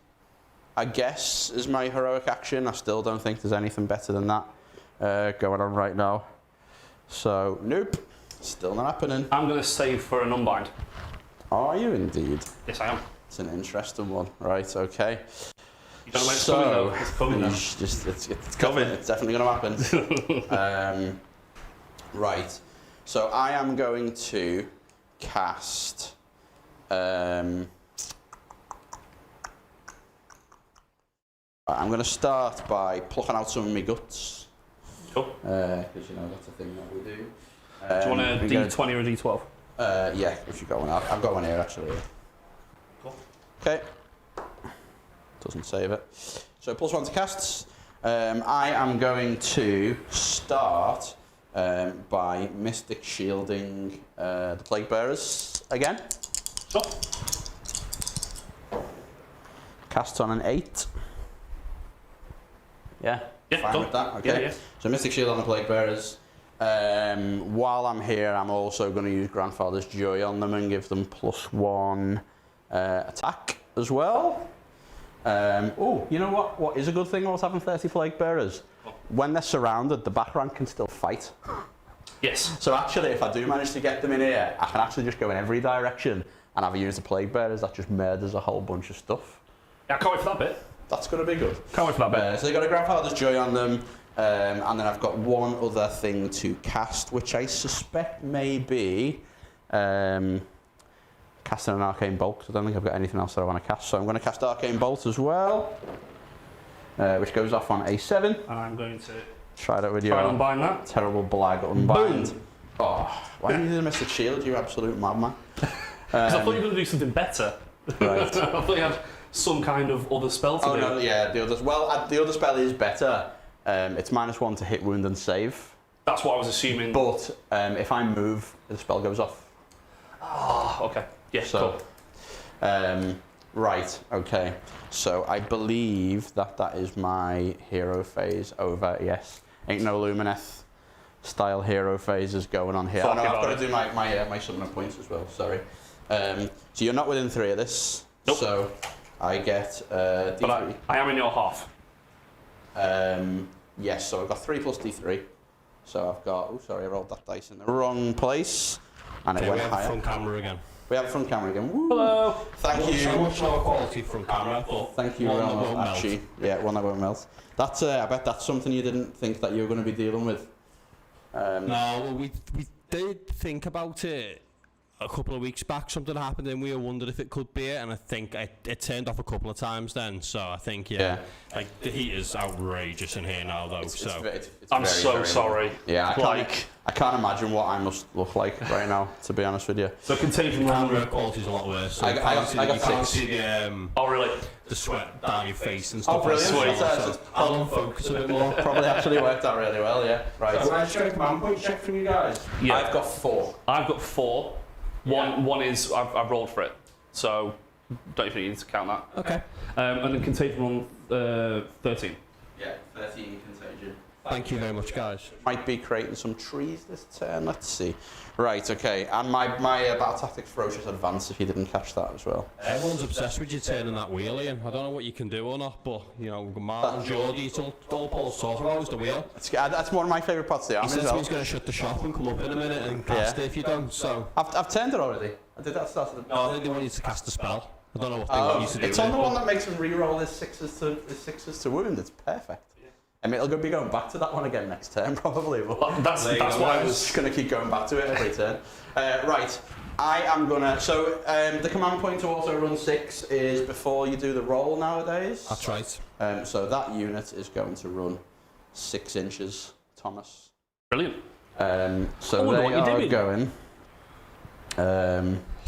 I guess, is my heroic action. I still don't think there's anything better than that going on right now. So nope, still not happening. I'm going to save for an unbind. Are you indeed? Yes, I am. It's an interesting one. Right, okay. You don't know when it's coming, though. It's coming now. It's coming. It's definitely going to happen. Right. So I am going to cast... I'm going to start by plucking out some of my guts. Sure. Because, you know, that's a thing that we do. Do you want a D20 or a D12? Yeah, if you got one. I've got one here, actually. Cool. Okay. Doesn't save it. So +1 to casts. I am going to start by Mystic Shielding the Plague Bearers again. Sure. casts on an 8. Yeah, Yeah, fine done. with that. Okay. Yeah. So Mystic Shield on the Plague Bearers. While I'm here, I'm also going to use Grandfather's Joy on them and give them +1 attack as well. Oh, you know what? What is a good thing about having 30 Plague Bearers? When they're surrounded, the back rank can still fight. Yes. So actually, if I do manage to get them in here, I can actually just go in every direction and have a unit of Plague Bearers that just murders a whole bunch of stuff. Yeah, I can't wait for that bit. That's going to be good. Can't wait for that bit. So they've got a Grandfather's Joy on them, and then I've got one other thing to cast, which I suspect may be casting an Arcane Bolt. I don't think I've got anything else that I want to cast, so I'm going to cast Arcane Bolt as well, which goes off on A7. And I'm going to try that with try your and unbind that. terrible Blag Unbind. Boom. Oh, why didn't you do the Mystic Shield, you absolute madman? Because I thought you were going to do something better. Right. I thought you had some kind of other spell to do. No, yeah, the other spell is better. It's -1 to hit, wound, and save. That's what I was assuming. But if I move, the spell goes off. Oh, okay. Yeah, So, cool. right, okay. So I believe that is my hero phase over. Yes, ain't no Lumineth style hero phase is going on here. Talk I've about got it. to do my summoner points as well. Sorry. So you're not within 3 of this. Nope. So I get D3. But I am in your half. Yes, so I've got 3 plus D3. So I've got, oh sorry, I rolled that dice in the wrong place. And it Okay, we went have higher. front camera again. We have a front camera again. Woo. Hello. Thank So you. much lower quality front camera, but Thank you, one that Realm won't of melt. Archie. Yeah, one that won't melt. That's, I bet that's something you didn't think that you were going to be dealing with. No, well, we did think about it a couple of weeks back. Something happened and we wondered if it could be it, and I think it turned off a couple of times then. So I think like the heat is outrageous in here now though. It's I'm very, so very sorry. low. Yeah, Like, I can't imagine what I must look like right now, to be honest with you. so continue from camera quality's a lot worse. So I got you can't 6. see the Oh, really? the sweat down your face and Oh, stuff. brilliant. Like that. Sweet. So I'll focus a bit more. Probably actually worked out really well, yeah. Right. So I straight command point check from you guys. Yeah. I've got 4. I've got 4. One is I've rolled for it, so don't even need to count that. Okay. And then continue from 13. Yeah, 13 contagion. Thank you very much, guys. Might be creating some trees this turn, let's see. Right, okay, and my battle tactics ferocious advance, if you didn't catch that as well. Everyone's obsessed with you turning that wheel in. I don't know what you can do or not, but you know, Martin, Geordie, it's all Paul's talking about is the wheel. That's one of my favourite parts of the He army says as well. he's going to shut the shop and come up in a minute and cast it if you don't. So I've turned it already. I did that start of the... no, I think they want you to cast a spell. I don't know what they want you to do. It's on the one that makes him re-roll his sixes to wound. It's perfect. I mean, it'll be going back to that one again next turn, probably. But That's why I was just going to keep going back to it every turn. Right, I am going to... So, the command point to also run 6 is before you do the roll nowadays. That's right. So that unit is going to run 6 inches, Thomas. brilliant. So I wonder they what you're are doing. going...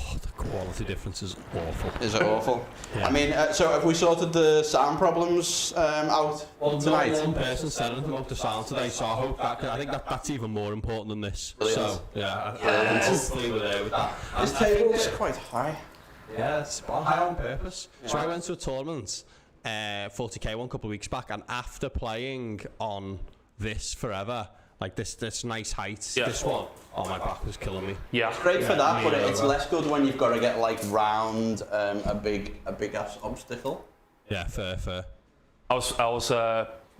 Oh, the quality difference is awful. Is it awful? Yeah. I mean, so have we sorted the sound problems out tonight? Not one person said anything about the sound today, so I hope I think that's even more important than this. Brilliant. So yeah, Brilliant. hopefully we're there with that. This table is quite high. Yeah, it's high on purpose. So I went to a tournament, 40k one couple of weeks back, and after playing on this forever, like this nice height, this one, oh my back was killing me. Yeah. It's great for that, me but it's over. less good when you've got to get like round a big ass obstacle. Yeah, fair. I was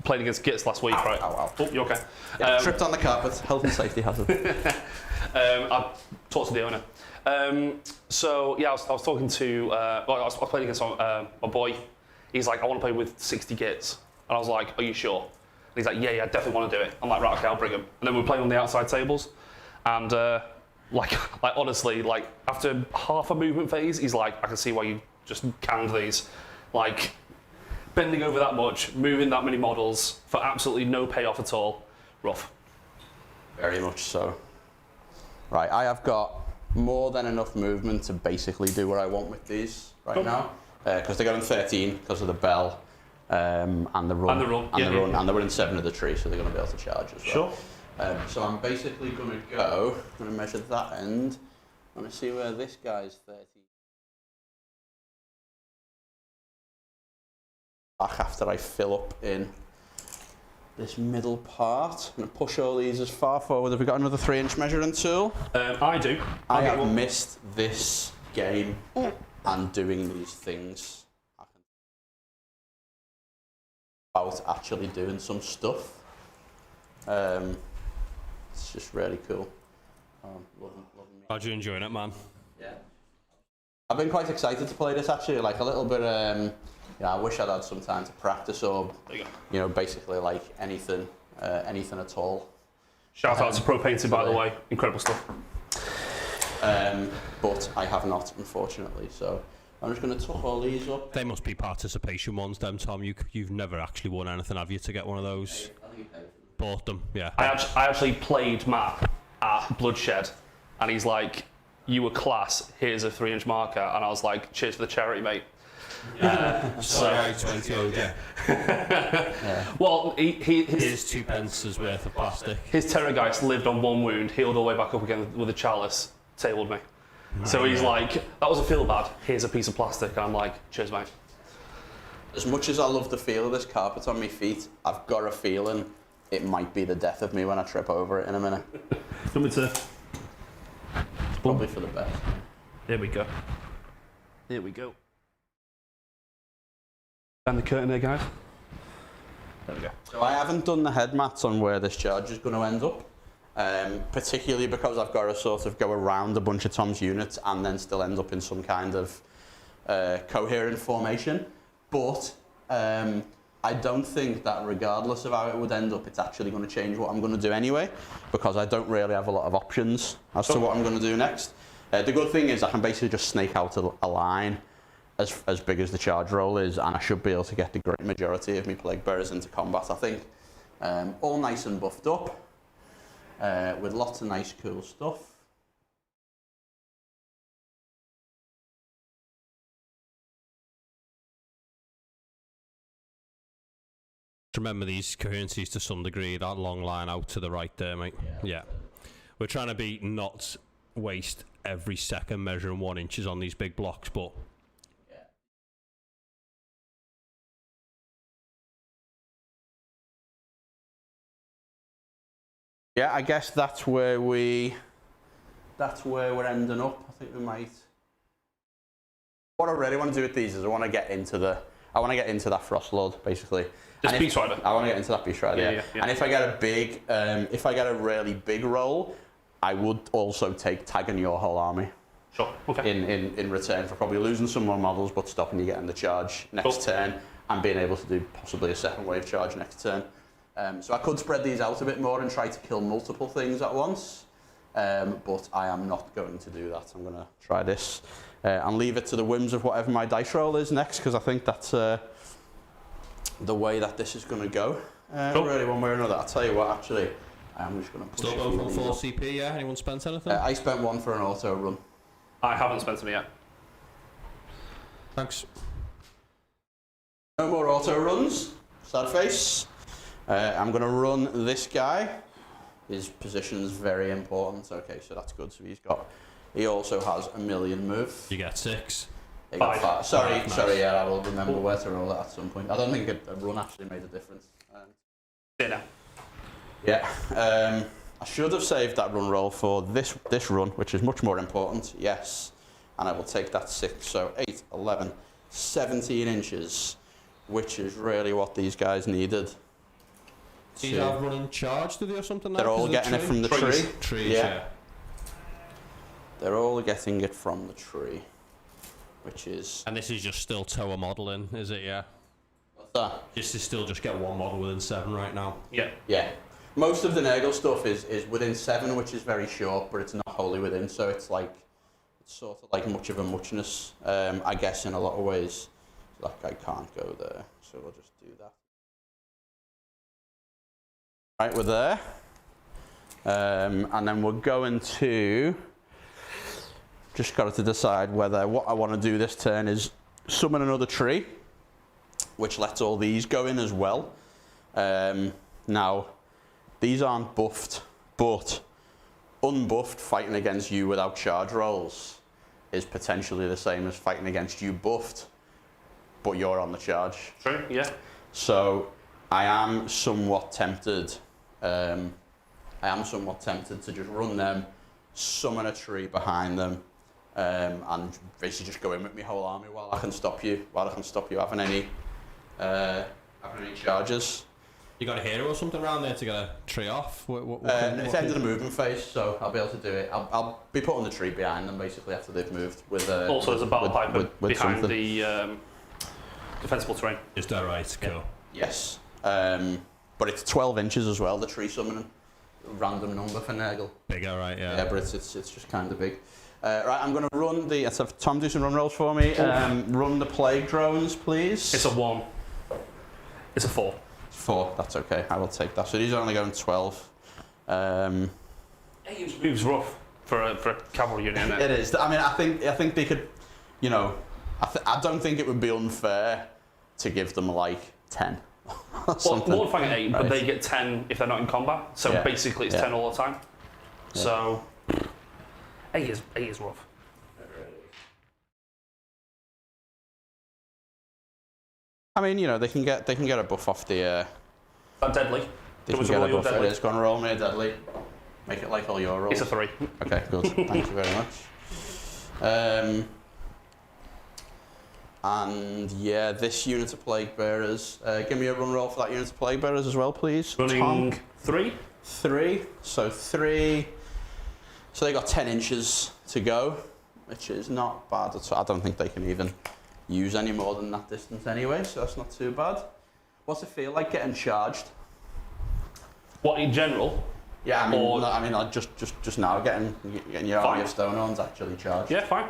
playing against Gits last week, right? ow. Oh, you okay? Yeah, tripped on the carpet, health and safety hazard. I talked to the owner. So yeah, I was talking to. I was playing against my boy. He's like, I want to play with 60 Gits, and I was like, Are you sure? And he's like, yeah, I definitely want to do it. I'm like, right, okay, I'll bring him. And then we're playing on the outside tables, and like honestly, like after half a movement phase, he's like, I can see why you just canned these, like bending over that much, moving that many models for absolutely no payoff at all. Rough. Very much so. Right, I have got more than enough movement to basically do what I want with these right now, because they're going 13 because of the bell. And the run, and they're running 7 of the tree, so they're going to be able to charge as well. Sure. So I'm basically going to go. I'm going to measure that end. I'm going to see where this guy's 13. back after I fill up in this middle part. I'm going to push all these as far forward. Have we got another 3-inch measuring tool? I do. I have missed this game and doing these things. About actually doing some stuff. It's just really cool. Loving Glad you're enjoying it, man. Yeah. I've been quite excited to play this actually, like a little bit, yeah, I wish I'd had some time to practice or, you know, basically like anything at all. Shout out to Pro Painting, by the way, incredible stuff. But I have not, unfortunately, so I'm just going to tuck all these up. They must be participation ones, them, Tom. You've never actually won anything, have you, to get one of those? I think you paid for them. Bought them, yeah. I actually played Matt at Bloodshed, and he's like, you were class, here's a 3-inch marker, and I was like, cheers for the charity, mate. Sorry, 20 yeah. Well, Here's 2 pences worth of plastic. his Terrorgeist lived on 1 wound, healed all the way back up again with a chalice, tabled me. So he's like, that was a feel bad, here's a piece of plastic, and I'm like, cheers, mate. As much as I love the feel of this carpet on my feet, I've got a feeling it might be the death of me when I trip over it in a minute. Want me to? It's probably for the best. There we go. Here we go. And the curtain there, guys. There we go. So I haven't done the head mats on where this charge is going to end up, particularly because I've got to sort of go around a bunch of Tom's units and then still end up in some kind of coherent formation. But I don't think that regardless of how it would end up, it's actually going to change what I'm going to do anyway, because I don't really have a lot of options as to what I'm going to do next. The good thing is I can basically just snake out a line as big as the charge roll is, and I should be able to get the great majority of my plague bearers into combat, I think. All nice and buffed up, with lots of nice cool stuff. Remember these coherencies to some degree, that long line out to the right there, mate. Yeah. We're trying to be not waste every second measuring 1 inches on these big blocks, but yeah, I guess that's where we're ending up. I think we might. What I really want to do with these is I want to get into that Frost Lord, basically. Just Beast Rider. I want to get into that Beast Rider. Yeah. And if I get a big, if I get a really big roll, I would also take tagging your whole army. Sure. Okay. In return for probably losing some more models, but stopping you getting the charge next turn, and being able to do possibly a second wave charge next turn. So I could spread these out a bit more and try to kill multiple things at once, but I am not going to do that. I'm going to try this and leave it to the whims of whatever my dice roll is next, because I think that's the way that this is going to go. Really, one way or another. I'll tell you what, actually, I'm just going to push. Still going for 4 CP, yeah? Anyone spent anything? I spent 1 for an auto run. I haven't spent any yet. Thanks. No more auto runs. Sad face. I'm going to run this guy. His position is very important. Okay, so that's good. So he also has a million move. You get 6. He got 5. Sorry, Nice. sorry. Yeah, I will remember where to roll it at some point. I don't think a run actually made a difference. Yeah. I should have saved that run roll for this run, which is much more important. Yes, and I will take that 6. So 8, 11, 17 inches, which is really what these guys needed. Do you have running charge, do they, or something like that? They're all getting it from the tree. Trees, yeah. They're all getting it from the tree, which is... And this is just still Tower modelling, is it, yeah? What's that? This is still just get 1 model within 7 right now. Yeah. Yeah. Most of the Nurgle stuff is within 7, which is very short, but it's not wholly within, so it's sort of like much of a muchness, I guess, in a lot of ways. That guy can't go there, so we'll just do that. Right, we're there. And then we're going to... Just got to decide whether what I want to do this turn is summon another tree, which lets all these go in as well. Now, these aren't buffed, but unbuffed fighting against you without charge rolls is potentially the same as fighting against you buffed. but you're on the charge. True, yeah. So I am somewhat tempted. I am somewhat tempted to just run them, summon a tree behind them, and basically just go in with my whole army while I can stop you having any charges. You got a hero or something around there to get a tree off? It's the end of the movement phase, so I'll be able to do it. I'll be putting the tree behind them basically after they've moved. Also, there's a battle piper behind something. the defensible terrain. Is that right? Cool. Yes. But it's 12 inches as well, the tree summoning. Random number for Nurgle. Bigger, right, yeah. Yeah, but it's just kind of big. Right, I'm going to run the... Let's have Tom do some run rolls for me. Run the plague drones, please. It's a 1. It's a 4. 4, that's okay. I will take that. So these are only going 12. 8 moves rough for a cavalry unit, isn't it? It is. I mean, I think they could... You know, I don't think it would be unfair to give them like 10. Well, more fighting 8, but they get 10 if they're not in combat. So yeah. basically, it's 10 all the time. Yeah. So 8 is rough. I mean, you know, they can get a buff off the. Deadly. They can get a buff. It is going to roll me a deadly. Make it like all your rolls. It's a 3. Okay, good. Thank you very much. And yeah, this unit of plague bearers. Give me a run roll for that unit of plague bearers as well, please. Running Tom. 3. 3. So 3. So they got 10 inches to go, which is not bad at all. I don't think they can even use any more than that distance anyway, so that's not too bad. What's it feel like getting charged? What in general? Yeah, I mean, like just now getting your army of Stonehorns actually charged. Yeah, fine.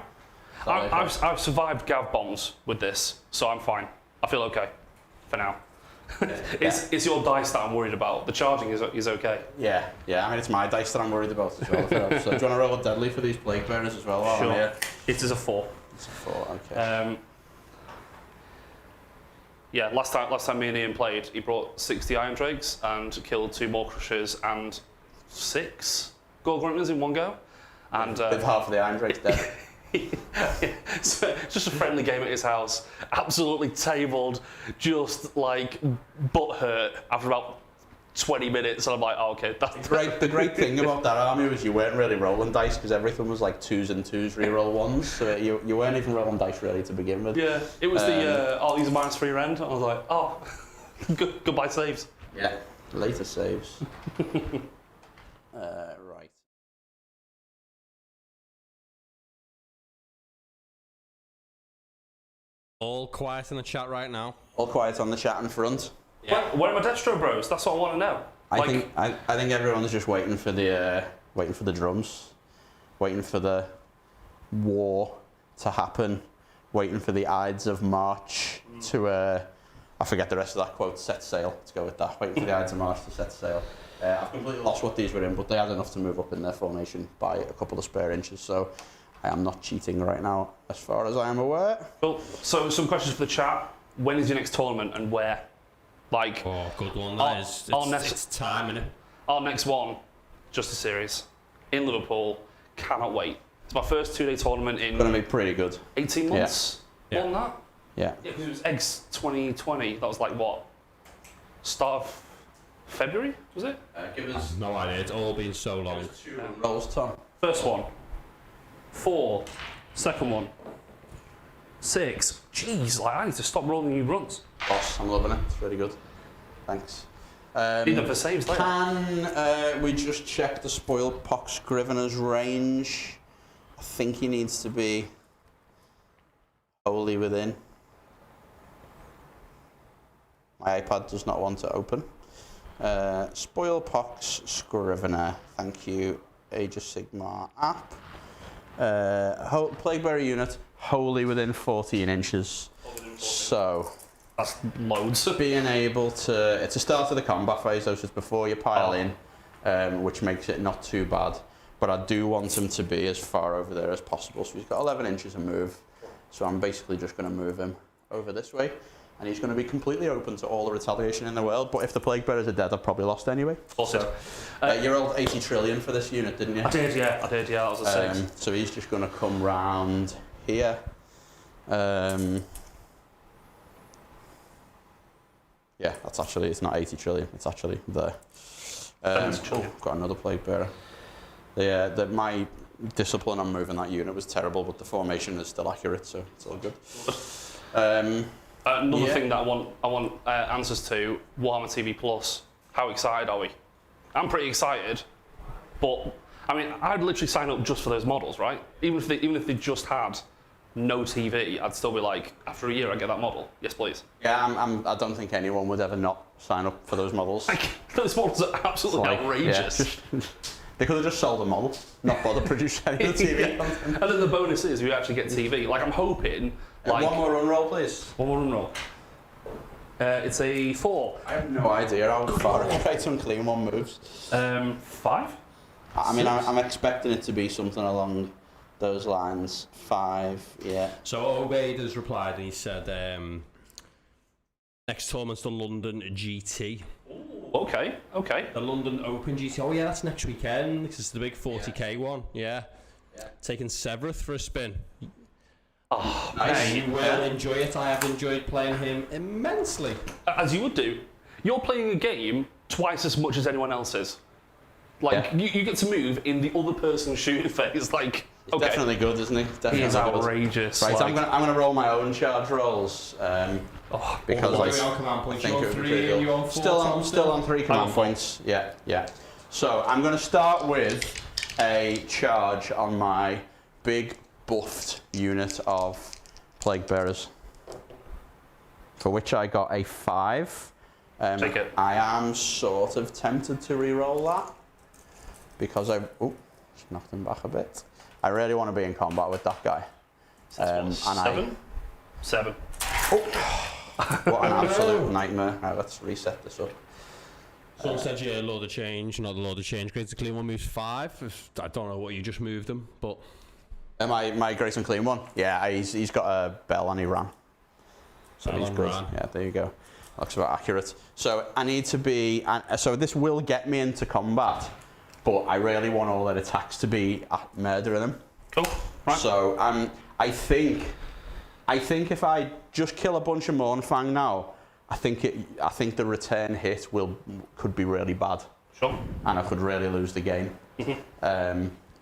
I've survived Gav bombs with this, so I'm fine. I feel okay for now. It's your dice that I'm worried about. The charging is okay. Yeah. I mean, it's my dice that I'm worried about as well. So do you want to roll a deadly for these plague bearers as well? Sure. I'm here? It is a 4. It's a 4. Okay. Yeah, last time me and Ian played, he brought 60 Iron Drakes and killed 2 more Crushers and 6 Gorgrunters in one go. And with half of the Iron Drakes dead. So, just a friendly game at his house. Absolutely tabled, just like butt hurt after about 20 minutes. And I'm like, oh, okay. That's the great thing about that army was you weren't really rolling dice because everything was like 2s and 2s, reroll 1s. So you weren't even rolling dice really to begin with. Yeah, it was these are -3 rend. I was like, oh, goodbye saves. Yeah, later saves. Right. All quiet in the chat right now. All quiet on the chat in front. Yeah. Where are my Destro bros? That's what I want to know. I think everyone's just waiting for the drums, waiting for the war to happen, waiting for the Ides of March to. I forget the rest of that quote. Set sail. Let's go with that. Waiting for the Ides of March to set sail. I've completely lost what these were in, but they had enough to move up in their formation by a couple of spare inches. So I am not cheating right now, as far as I am aware. Well, so some questions for the chat. When is your next tournament and where? Like, oh, good one. It's time, innit? Our next one, just a series in Liverpool. Cannot wait. It's my first 2-day tournament in. Going to be pretty good. 18 months. Yeah. More than that. Yeah. Yeah, because it was Eggs 2020. That was like what? Start of February, was it? Give us. No idea. It's all been so long. 2 rolls, Tom. First one. 4. Second one. 6. Jeez, like I need to stop rolling new runs. Boss, I'm loving it. It's really good. Thanks. Need them for saves later. Can we just check the Spoiled Pox Scrivener's range? I think he needs to be wholly within. My iPad does not want to open. Spoiled Pox Scrivener. Thank you, Age of Sigmar app. Plaguebearer unit, wholly within 14 inches. So that's loads. Being able to, it's a start of the combat phase, though, so it's before you pile in, which makes it not too bad. But I do want him to be as far over there as possible. So he's got 11 inches of move. So I'm basically just going to move him over this way. And he's going to be completely open to all the retaliation in the world. But if the plague bearers are dead, I've probably lost anyway. Also, you rolled 80 trillion for this unit, didn't you? I did, yeah. That was a 6. So he's just going to come round here. Yeah, that's actually, it's not 80 trillion, it's actually there. Got another plague bearer. My discipline on moving that unit was terrible, but the formation is still accurate, so it's all good. Another thing that I want answers to, Warhammer TV Plus. How excited are we? I'm pretty excited, but I mean, I'd literally sign up just for those models, right? Even if they just had no TV, I'd still be like, after a year, I get that model. Yes, please. Yeah, I don't think anyone would ever not sign up for those models. Like, those models are absolutely outrageous. Yeah, they could have just sold a model, not bother producing any of the TV content. And then the bonus is we actually get TV. Like, I'm hoping. Like, one more run roll, please. One more run roll. It's a 4. I have no idea how far a Great Unclean one moves. 5? I mean, I'm expecting it to be something along those lines. 5, yeah. So Obaid has replied and he said, next tournament's the London GT. Ooh, okay. The London Open GT. Oh yeah, that's next weekend. This is the big 40k one. Yeah. Taking Severeth for a spin. Oh, nice. You will enjoy it. I have enjoyed playing him immensely. As you would do. You're playing a game twice as much as anyone else is. Like, you get to move in the other person's shooting phase. Like, he's definitely good, isn't he? Definitely he is outrageous. Right, like, I'm gonna roll my own charge rolls because I think it would be pretty cool. Still on 3 command points. Yeah. So I'm gonna start with a charge on my big buffed unit of plague bearers, for which I got a 5. Take it. I am sort of tempted to re-roll that because just knocked him back a bit. I really want to be in combat with that guy. And 7? 7. What an absolute nightmare. Right, let's reset this up. Someone said you Lord of Change, not the Lord of Change. Great and Clean one moves 5. I don't know what you just moved them, but... My Great and Clean one? Yeah, he's got a bell and he ran. So he's good. Yeah, there you go. Looks about accurate. So I need to be... So this will get me into combat, but I really want all their attacks to be murdering them. Oh, right. So I think if I just kill a bunch of Mournfang now, I think the return hit could be really bad. Sure. And I could really lose the game.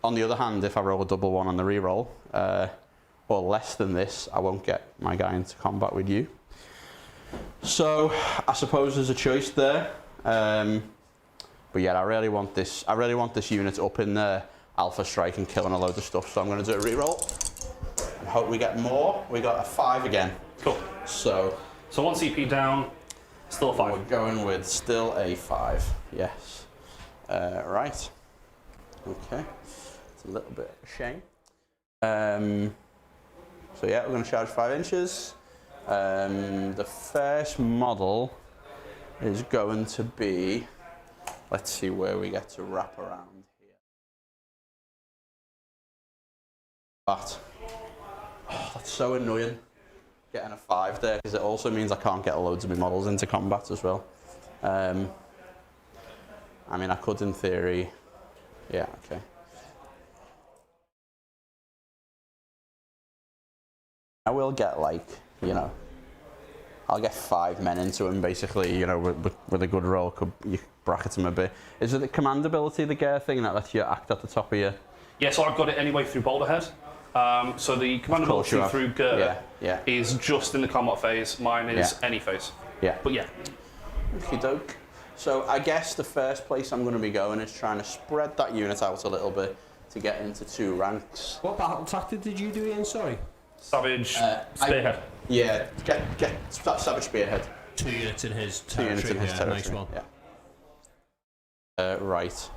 On the other hand, if I roll a double 1 on the reroll, or less than this, I won't get my guy into combat with you. So I suppose there's a choice there. But yeah, I really want this unit up in there, Alpha Strike and killing a load of stuff. So I'm going to do a reroll and hope we get more. We got a 5 again. Cool. So 1 CP down, still a 5. We're going with still a 5. Yes. Right. Okay. It's a little bit of a shame. So yeah, we're going to charge 5 inches. The first model is going to be, let's see where we get to wrap around here. That's so annoying, getting a 5 there, because it also means I can't get loads of my models into combat as well. I mean, I could in theory, yeah, okay. I will get I'll get 5 men into him basically, with a good roll, you bracket him a bit. Is it the command ability, the gear thing, that lets you act at the top of your... Yeah, so I've got it anyway through Boulderhead. So the command ability through Ger is just in the combat phase. Mine is any phase. Yeah. But yeah. Okie doke. So I guess the first place I'm going to be going is trying to spread that unit out a little bit to get into 2 ranks. What battle tactic did you do, Ian? Sorry. Savage Spearhead. Get that Savage Spearhead. 2 units in his territory. Nice one. Yeah. Right.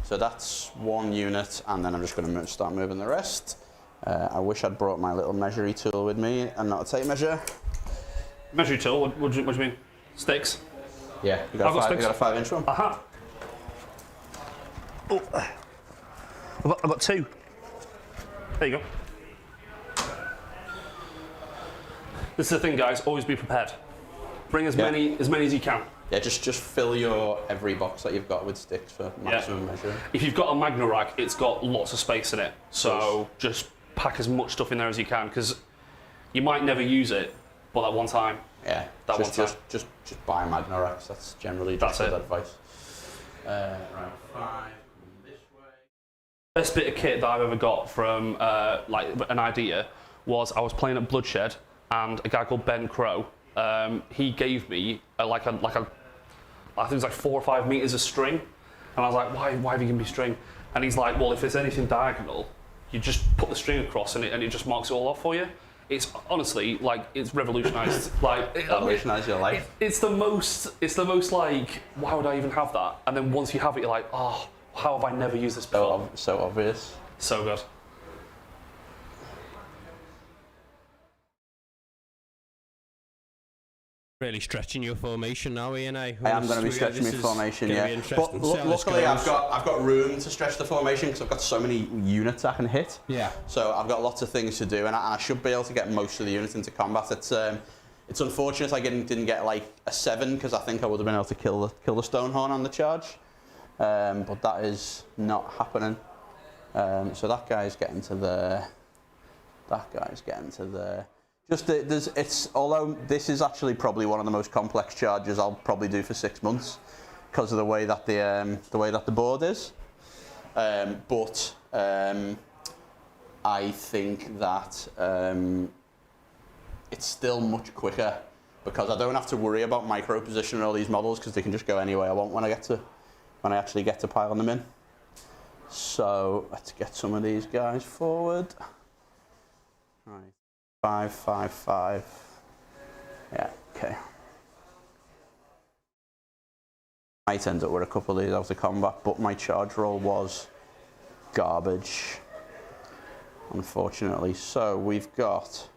So that's 1 unit, and then I'm just going to start moving the rest. I wish I'd brought my little measuring tool with me and not a tape measure. Measuring tool? What do you mean? Sticks? Yeah. You got a 5-inch one? Aha. Oh. I've got 2. There you go. This is the thing, guys. Always be prepared. Bring as many as you can. Yeah, just fill your every box that you've got with sticks for maximum measuring. If you've got a Magna rack, it's got lots of space in it. So just pack as much stuff in there as you can, because you might never use it, but that one time Yeah, that just buy Magnorex. That's generally just good advice. Right, 5 this way. Best bit of kit that I've ever got from like an idea was I was playing at Bloodshed and a guy called Ben Crow. He gave me I think it was like 4 or 5 meters of string, and I was like, why have you given me string? And he's like, well, if there's anything diagonal, you just put the string across and it just marks it all off for you. It's honestly like it's revolutionised. Revolutionised your life. It's the most like, why would I even have that? And then once you have it, you're like, oh, how have I never used this before? So obvious. So good. Really stretching your formation now, Ian. I am going to be stretching my formation, yeah. But luckily, I've got room to stretch the formation because I've got so many units I can hit. Yeah. So I've got lots of things to do, and I should be able to get most of the units into combat. It's unfortunate I didn't get like a 7 because I think I would have been able to kill the Stonehorn on the charge, but that is not happening. So that guy's getting to there. That guy's getting to there. Although this is actually probably one of the most complex charges I'll probably do for 6 months because of the way that the board is. But I think that it's still much quicker because I don't have to worry about micro positioning all these models because they can just go any way I want when I actually get to piling them in. So let's get some of these guys forward. Right. 5, 5, 5. Yeah, okay. Might end up with a couple of these out of combat, but my charge roll was garbage, unfortunately. So we've got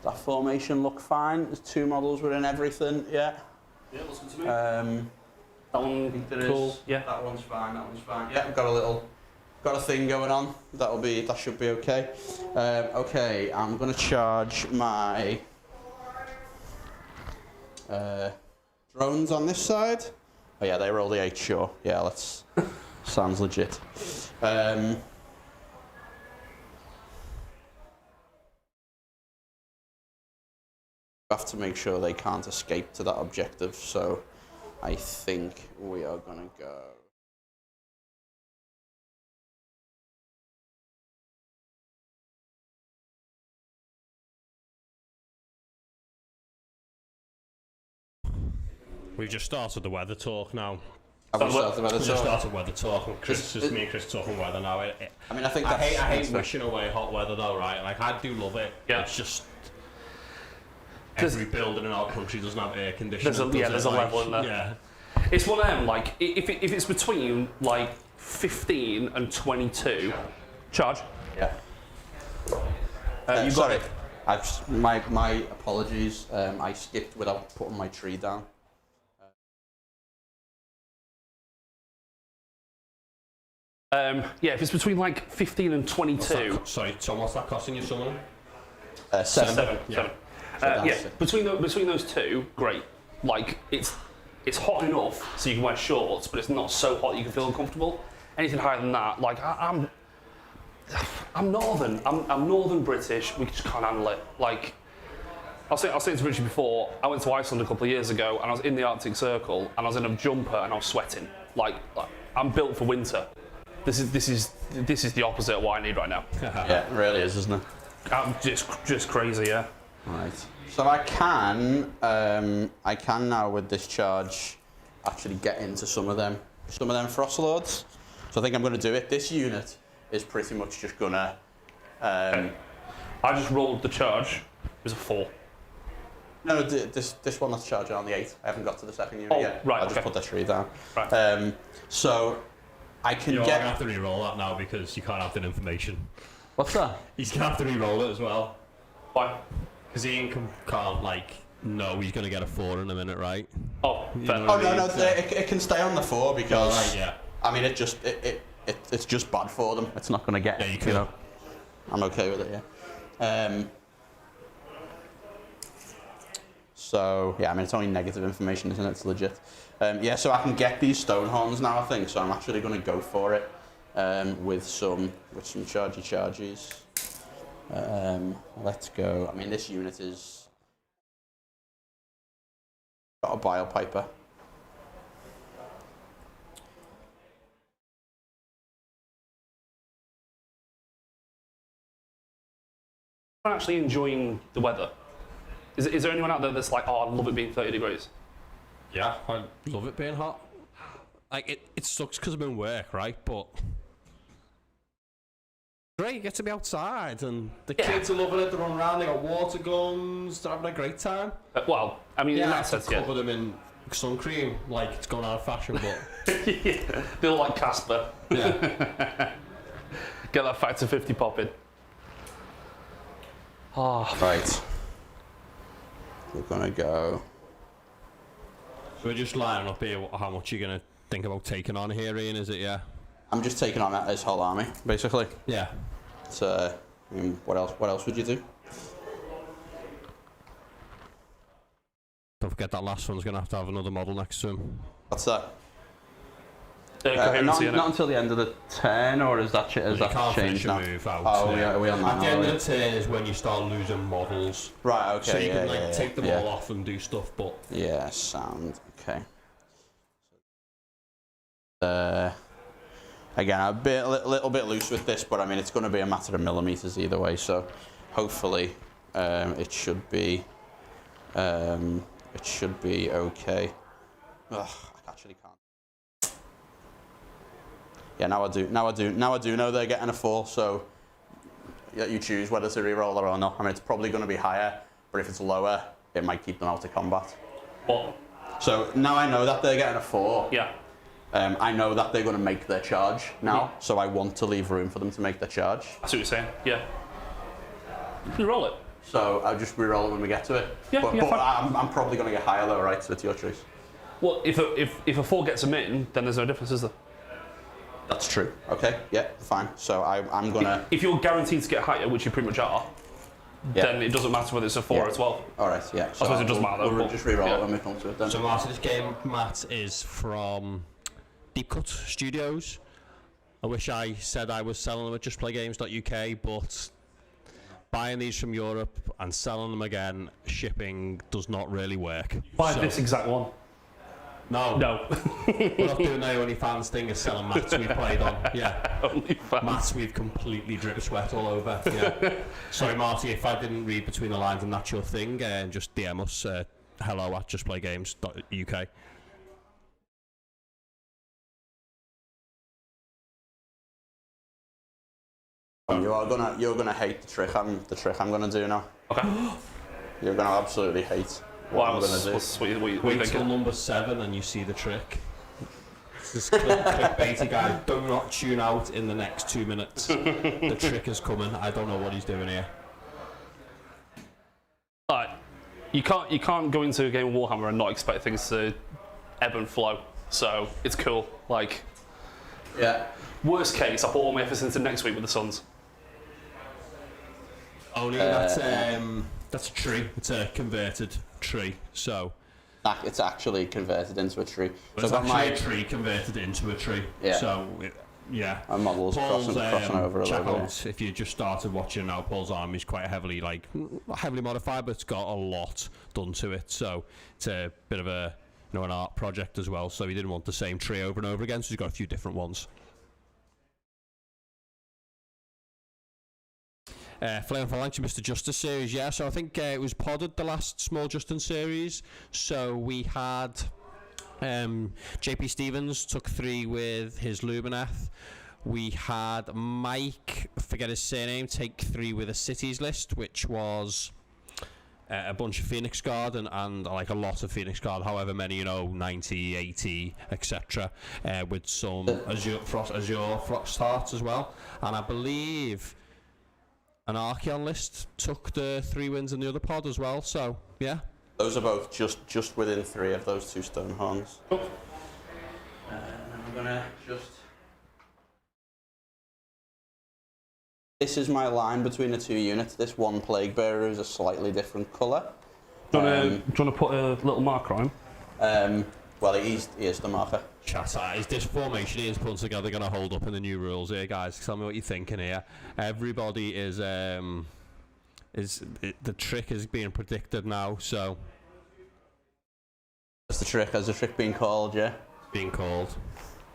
that formation look fine. There's 2 models within everything. Yeah. Yeah, looks good to me. That one cool. Yeah. That one's fine. That one's fine. Yeah, got a thing going on. That should be okay. Okay, I'm gonna charge my drones on this side. Oh yeah, they roll the 8, sure. Yeah, sounds legit. Have to make sure they can't escape to that objective, so I think we are gonna go. We've just started the weather talk now. Have we started the weather talk? Just started weather talk. And me and Chris talking weather now. I hate wishing away hot weather though, right? Like I do love it. Yeah. It's just every building in our country doesn't have air conditioning. There's a level in there. Yeah. It's one of them. Like if it's between like 15 and 22, charge. Yeah. You got it. My apologies. I skipped without putting my tree down. Yeah, if it's between like 15 and 22. Sorry, Tom, what's that costing you, someone? 7. Yeah, between those two, great. Like it's hot enough so you can wear shorts, but it's not so hot you can feel uncomfortable. Anything higher than that, like I'm northern. I'm northern British. We just can't handle it. Like I was saying to Richie before, I went to Iceland a couple of years ago and I was in the Arctic Circle and I was in a jumper and I was sweating. Like I'm built for winter. This is the opposite of what I need right now. Yeah, it really is, isn't it? Just crazy, yeah. Right. So I can now with this charge actually get into some of them Frost Lords. So I think I'm going to do it. This unit is pretty much just gonna. I just rolled the charge. It was a 4. No, this one that's charging on the 8. I haven't got to the second unit yet. Right. I'll just put the tree down. Right. So I can You're get. Gonna have to re-roll that now because you can't have that information. What's that? He's gonna have to re-roll it as well. Why? Because Ian can't like know he's gonna get a 4 in a minute, right? Oh, fair. No. It can stay on the 4 because. Right, yeah. I mean, it's just bad for them. It's not gonna get. Yeah, you know. I'm okay with it. Yeah. So yeah, I mean it's only negative information, isn't it? It's legit. Yeah, so I can get these Stonehorns now, I think. So I'm actually going to go for it with some charges. Let's go. I mean, this unit is Got a bile piper. I'm actually enjoying the weather. Is there anyone out there that's like, oh, I love it being 30 degrees? Yeah, I love it being hot. Like, it sucks because I'm in work, right? But great, you get to be outside, and the kids are loving it. They're running around, they got water guns, they're having a great time. Well, I mean, in that sense, cover them in sun cream, like it's gone out of fashion, but yeah, they look like Casper. yeah. Get that factor 50 popping. Oh. Right. We're gonna go. So we're just lining up here how much you're gonna think about taking on here, Ian, is it? Yeah. I'm just taking on his whole army, basically. Yeah. So, I mean, what else would you do? Don't forget that last one's gonna have another model next to him. What's that? Coherency, not until the end of the turn, or is that changed now? Move out, oh, yeah, we on that. At the end of the turn is when you start losing models. Right, okay. So you can take them all off and do stuff, but yeah, sound okay. Again, a little bit loose with this, but I mean it's going to be a matter of millimeters either way. So hopefully it should be okay. Ugh, I actually can't. Yeah, now I do know they're getting a 4, so you choose whether to reroll or not. I mean, it's probably going to be higher, but if it's lower, it might keep them out of combat. What? So now I know that they're getting a 4. Yeah. I know that they're going to make their charge now, so I want to leave room for them to make their charge. I see what you're saying. Yeah. You roll it. So I'll just reroll it when we get to it. Yeah, but I'm probably going to get higher though, right? So it's your choice. Well, if a 4 gets them in, then there's no difference, is there? That's true. Okay, yeah, fine. So I'm gonna. If you're guaranteed to get higher, which you pretty much are, then it doesn't matter whether it's a 4 or a 12. All right, yeah. I suppose it doesn't matter. We'll just reroll it when we come to it then. So Martin, this game, Matt, is from Deep Cut Studios. I wish I said I was selling them at justplaygames.uk, but buying these from Europe and selling them again, shipping does not really work. Buy this exact one. No. We're not doing the OnlyFans thing of selling mats we've played on. Yeah. OnlyFans. Mats we've completely drip sweat all over. Yeah. Sorry, Marty, if I didn't read between the lines and that's your thing, just DM us hello@justplaygames.uk. You're gonna hate the trick I'm gonna do now. Okay. You're gonna absolutely hate what I'm gonna do. Wait till number 7 and you see the trick. This clickbaity guy, do not tune out in the next 2 minutes. The trick is coming. I don't know what he's doing here. Alright. You can't go into a game of Warhammer and not expect things to ebb and flow. So it's cool. Like, yeah. Worst case, I put all my efforts into next week with the Suns. Only that's a tree. It's a converted tree. So It's actually converted into a tree. So it's actually a tree converted into a tree. Yeah. So yeah. And models crossing over a check little bit. out if you just started watching now. Paul's army is quite heavily modified, but it's got a lot done to it. So it's a bit of an art project as well. So he didn't want the same tree over and over again. So he's got a few different ones. Flame for Lanch, Mr. Justice series, yeah. So I think it was podded, the last Small Justin series. So we had JP Stevens took 3 with his Lumineth. We had Mike, forget his surname, take 3 with a Cities list, which was a bunch of Phoenix Guard and like a lot of Phoenix Guard, however many, 90, 80, etc. With some Azure Frost Hearts as well. And I believe an Archeon list took the 3 wins in the other pod as well, so yeah. Those are both just within 3 of those 2 stone horns. I'm gonna just. This is my line between the 2 units. This one Plague Bearer is a slightly different colour. Do you want to put a little marker on him? Well, he is the marker. Chatter, is this formation Ian's putting together going to hold up in the new rules here, guys? Tell me what you're thinking here. Everybody is the trick is being predicted now, so That's the trick. Has the trick been called? Yeah. Being called,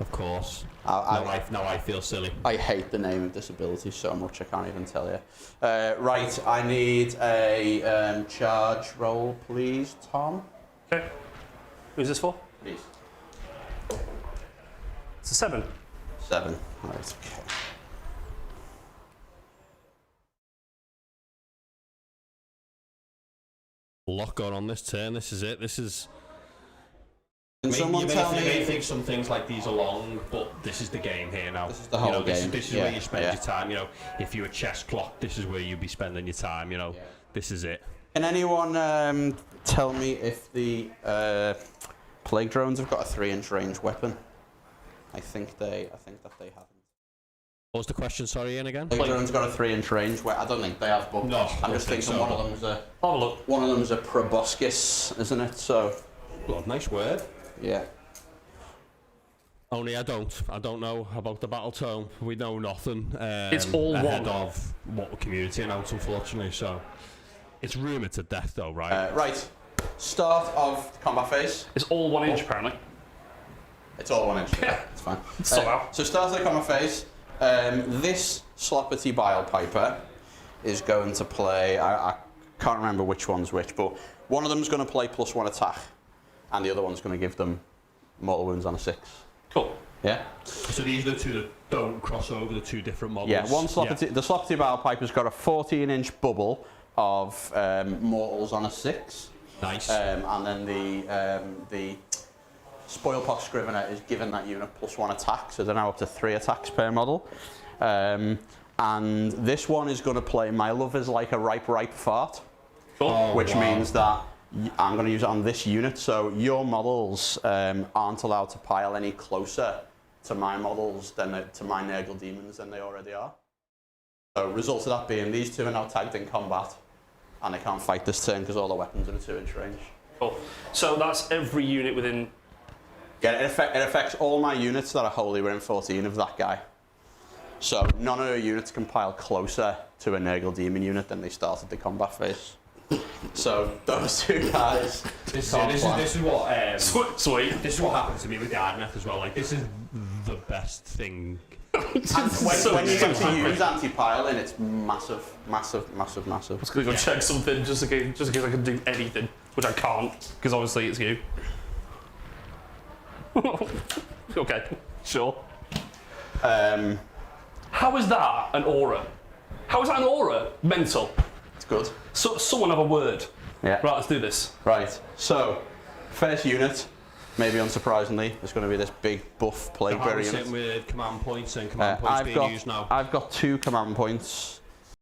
of course. Now I feel silly. I hate the name of this ability so much. I can't even tell you. Right. I need a charge roll, please, Tom. Okay. Who's this for? Please. It's a 7. 7. Right. Okay. A lot going on this turn. This is it. This is. Can someone tell me? You may think some things like these are long, but this is the game here now. This is the whole game. This is where you spend your time. You know, if you're a chess clock, this is where you'd be spending your time. You know, this is it. Can anyone tell me if the plague drones have got a 3-inch range weapon? I think that they haven't. What was the question? Sorry, Ian, again. Plague drones got a 3-inch range. I don't think they have. But no, I'm just thinking so. one of them's a proboscis, isn't it? So. Well, nice word. Yeah. Only I don't know about the battle tome. We know nothing. It's all ahead one. of what the community announced, unfortunately. So it's rumoured to death, though, right? Right. Start of the combat phase. It's all 1 inch, apparently. It's all 1 inch. Yeah, it's fine. So start of the combat phase. This Sloppity Bile Piper is going to play. I can't remember which one's which, but one of them's going to play +1 attack, and the other one's going to give them mortal wounds on a 6. Cool. Yeah. So these are the two that don't cross over the two different models. Yeah. The Sloppity Bile Piper's got a 14-inch bubble of mortals on a 6. Nice. And then the Spoilpox Scrivener is giving that unit +1 attack, so they're now up to 3 attacks per model. And this one is going to play My Love Is Like a Ripe Fart, which means that I'm going to use it on this unit, so your models aren't allowed to pile any closer to my models to my Nurgle demons than they already are. So result of that being these two are now tagged in combat, and they can't fight this turn because all the weapons are in a 2-inch range. Cool. So that's every unit within. Yeah, it affects all my units that are wholly within 14 of that guy. So none of the units can pile closer to a Nurgle demon unit than they started the combat phase. So those two guys. This is what Sweet. This is what happened to me with the Ardeneth as well. Like, this is the best thing. when you get to use anti-piling, it's massive. I'm just gonna go check something just in case I can do anything, which I can't because obviously it's you. Okay, sure. How is that an aura? How is that an aura? Mental. It's good. So someone have a word. Yeah. Right, let's do this. Right. So, first unit, maybe unsurprisingly, there's going to be this big buff plague How are we variant. sitting with command points and command points being used now? I've got 2 command points.